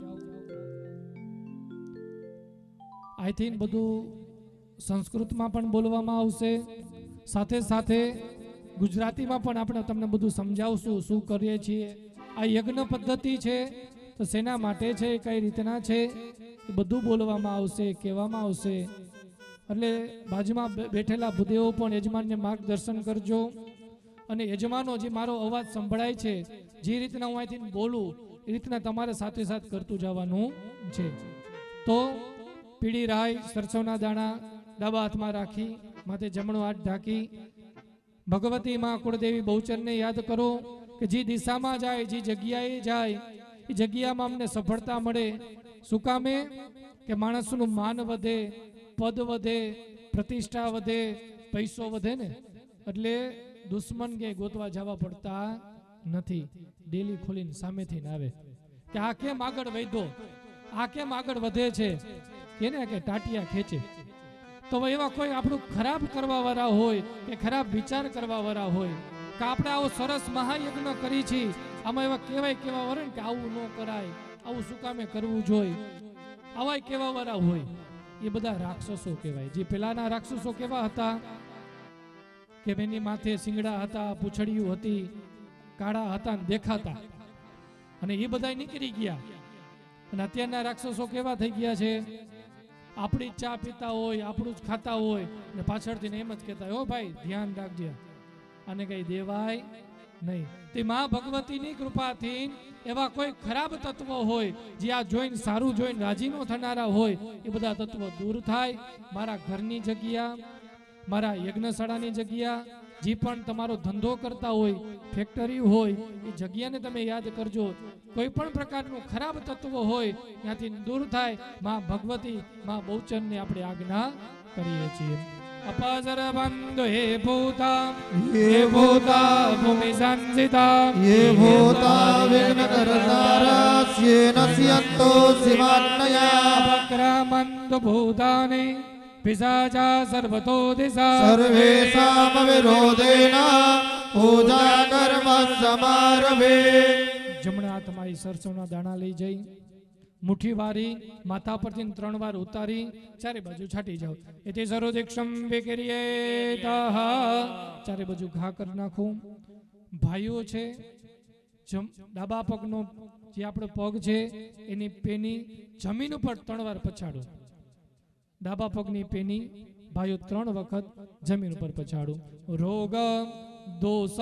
આઈથી બધું સંસ્કૃતમાં પણ બોલવામાં આવશે, સાથે સાથે ગુજરાતીમાં પણ આપણે તમને બધું સમજાવશું શું કરીએ છીએ. આ યજ્ઞ પદ્ધતિ છે તો શેના માટે છે, કઈ રીતના છે એ બધું બોલવામાં આવશે, કહેવામાં આવશે. એટલે બાજુમાં બેઠેલા ભૂદેવો પણ યજમાનને માર્ગદર્શન કરજો. અને યજમાનો જે મારો અવાજ સંભળાય છે, જે રીતના હું અહીંથી બોલું એ રીતના તમારે સાથે સાથ કરતું જવાનું છે. તો પીળી રાઈ, સરસવના દાણા ડાબા હાથમાં રાખી માથે જમણો હાથ ઢાંકી ભગવતી માં કુળદેવી બહુચરને યાદ કરો કે જે દિશામાં જાય, જે જગ્યાએ જાય એ જગ્યામાં અમને સફળતા મળે. શું કામે કે માણસનું માન વધે, પદ વધે, પ્રતિષ્ઠા વધે, પૈસો વધે ને એટલે દુશ્મન કે ગોતવા જવા પડતા નથી. ડેલી ખોલીને સામેથી આવે કે આ કેમ આગળ વધ્યો, આ કેમ આગળ વધે છે, કેને કે ટાટિયા ખેંચે. તો એવા કોઈ આપણું ખરાબ કરવા વાળા હોય કે ખરાબ વિચાર કરવા વાળા હોય કે આપણે આવો સરસ મહાયજ્ઞ કરી છીએ, આમાં એવા કેવા વાળા કે આવું ન કરાય, આવું શું કામે કરવું જોઈએ, આવા કેવા વાળા હોય એ બધા રાક્ષસો કહેવાય. જે પેલાના રાક્ષસો કેવા હતા કે એની માથે શિંગડા હતા, પૂંછડિયું હતી, કાળા હતા, દેખાતા, અને એ બધા નીકળી ગયા. અને અત્યારના રાક્ષસો કેવા થઈ ગયા છે, આપણી ચા પીતા હોય, આપણું જ ખાતા હોય ને પાછળથી એમ જ કહેતા હોય, હો ભાઈ ધ્યાન રાખજે, આને કઈ દેવાય નહીં. તે મા ભગવતીની કૃપાથી એવા કોઈ ખરાબ તત્વો હોય જે આ જોઈને સારું જોઈને રાજી ન થનારા હોય એ બધા તત્વો દૂર થાય. મારા ઘરની જગ્યા, મારા યજ્ઞશાળાની જગ્યા, જે પણ તમારો ધંધો કરતા હોય, ફેક્ટરી હોય, એ જગ્યાને તમે યાદ કરજો. કોઈ પણ પ્રકારનું ખરાબ તત્વ હોય ત્યાંથી દૂર થાય. માં ભગવતી, માં બહુચરને આપણે આજ્ઞા કરીએ છીએ. અપાસર બંધુ હે ભૂતા, ये भूता ભૂમિ સંસિતા, ये भूता विघ्नकर्तारस्ये नश्यन्तो शिवात्मया અપક્રમંતુ ભૂતાની પિશાચા સર્વતો દિશા सर्वेषां विरोधेन पूजा कर्म समारभे. જમણા હાથમાં એ સરસવના દાણા લઈ જઈ મુઠ્ઠી વારી માથા પરથી 3 વાર ઉતારી ચારે બાજુ છાટી જાઓ. એતે સર્વદિક્ષમ વિકિર્યેતઃ, ચારે બાજુ ઘા કરી નાખું. ભાઈઓ છે, ડાબા પગનો જે આપણો પગ છે એની પેની જમીન ઉપર 3 વાર પછાડો. ડાબા પગની પેની ભાઈઓ 3 વખત જમીન ઉપર પછાડો. રોગ દોષ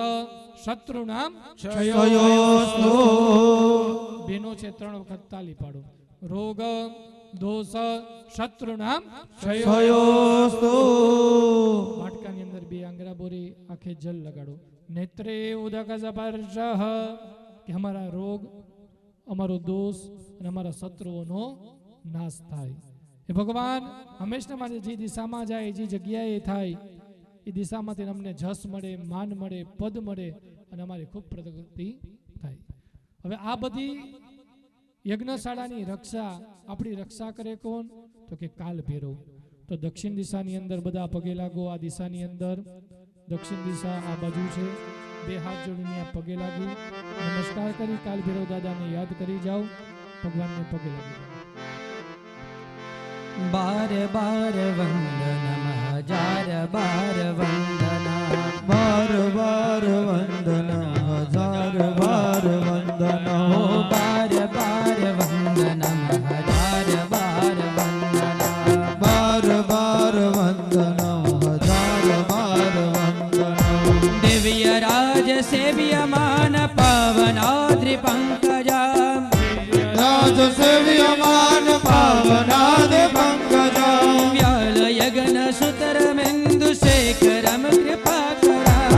શત્રુનામ क्षयोस्तु બેનો છે 3 વખત તાલી પાડો. રોગ દોષ શત્રુનામ क्षयोस्तु વાટકાની અંદર 2 આંગળા બોરી આંખે જલ લગાડો. નેત્રે ઉદક સ્પર્શ, કે અમારા રોગ, અમારો દોષ અને અમારા શત્રુઓનો નાશ થાય. એ ભગવાન હંમેશા માટે જે દિશામાં જાય, જે જગ્યાએ થાય એ દિશામાંથી અમને જસ મળે, માન મળે, પદ મળે અને અમારી ખૂબ પ્રગતિ થાય. હવે આ બધી યજ્ઞશાળાની રક્ષા, આપણી રક્ષા કરે કોણ? તો કે કાલ ભૈરવ. તો દક્ષિણ દિશાની અંદર બધા પગે લાગો. આ દિશાની અંદર દક્ષિણ દિશા આ બાજુ છે. બે હાથ જોડીને આ પગે લાગી નમસ્કાર કરી કાલ ભૈરવ દાદાને યાદ કરી જાઓ. ભગવાનને પગે લાગી જાઓ. બાર બાર વંદનમ હજાર બાર વંદના. બાર બાર વંદના હજાર બાર વંદના. ઓ બાર બાર વંદનમ હજાર બાર વંદના. બાર બાર વંદના હજાર બાર વંદના. દિવ્ય રાજ સેવ્યમાન પાવનાદ્રિ પંકજા. રાજ સેવ્યમાન પાવનાદિ પંકજા. વ્યાલ યજ્ઞ સુતર મેન્દુ શેખરમ કૃપા કરા.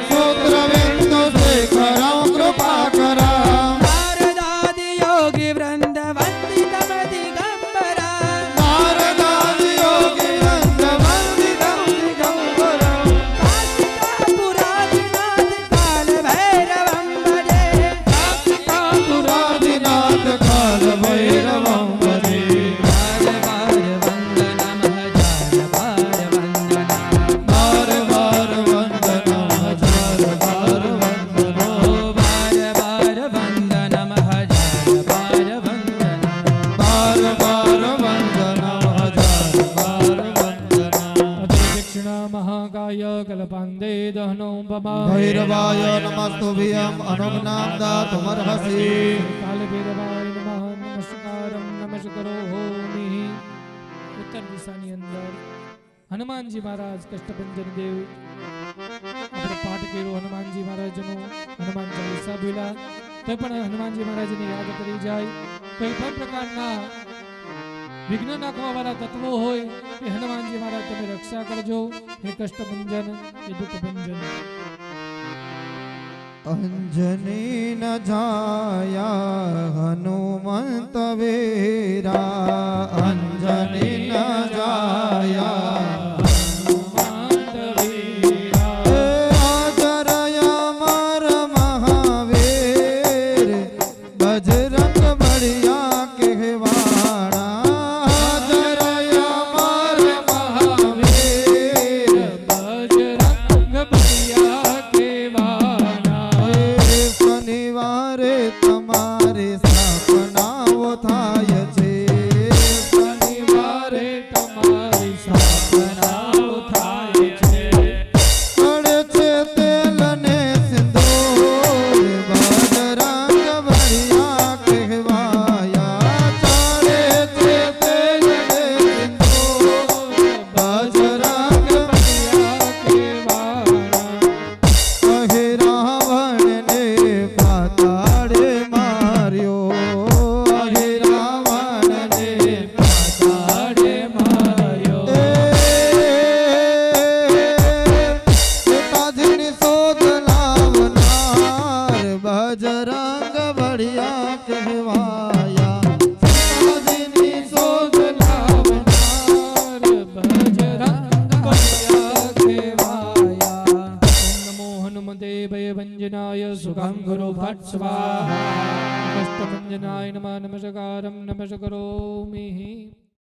સૂત્ર બિંદુ શેખરમ કૃપા કરા. નારદાદિ યોગી વૃંદ વંદિતમ દિગંબરા. નારદાદિ યોગી વૃંદ વંદિતમ દિગંબરા. પુરાદિનાથ કાલ ભૈરવમ ભજે. પુરાદિનાથ કાલ ભૈરવમ ભજે. બાર બાર વંદનમ હજાર બાર વંદના. બાર બાર વંદનમ હજાર બાર વંદના. બાર બાર વંદનમ બાર બાર વંદનમ હજાર બાર વંદના. દક્ષિણા મહાકાય કલ્પાંદે દહનો પમા. ભૈરવાય નમસ્તુભ્યં અનુજ્ઞાં દાતુમર્હસી. કાલ ભૈરવાય નમઃ નમસ્કારમ નમસ્કરોમિ. ઉત્તર દિશાની અંદર હનુમાનજી મહારાજ કષ્ટભંજન દેવ આપણે પાઠ કર્યો હનુમાનજી મહારાજનો. હનુમાન ચાલીસા બોલ્યા તો પણ હનુમાનજી મહારાજને યાદ કરી જાય. કોઈ પણ પ્રકારના વિઘ્ન નાખવા વાળા તત્વો હોય એ હનુમાનજી મહારાજ તમે રક્ષા કરજો. હે કષ્ટભંજન હે દુઃખભંજન. અંજની ન જાયા હનુમંત વીરા. અંજની ન જાયા હનુમંત વીરા. આજરય અમર મહાવીર. બજરંગ બળિયા કહેવાણા. આજરય અમર મહાવીર. બજરંગ બલિયા કેવાના. શનિવારે તમારી સ્થાપનાઓ થાય છે. શનિવારે તમારી સ્થાપનાઓ થાય છે. ચડે છે તેલ ને સિંદૂર. બજરંગ બળિયા કહેવાયા. ચડે છે તેલ ને સિંદૂર. બજરંગ બલિયા કેવાના. કહે રાવણને પાતાળે માર્યો. કહે રાવણને પાતાળે માર્યો. સીતાજીની શોધ લાવનાર બજરંગ બળિયા કહેવાયા. સીતાજીની શોધ લાવનાર બજરંગ બલિયા કેવાયા. ઓમ નમો હનુમતે ભયભંજનાય સુખં ગુરુ ભટ્ટ સ્વાહા. કષ્ટભંજનાય નમઃ નમસ્કારમ નમસ્કરોમિ.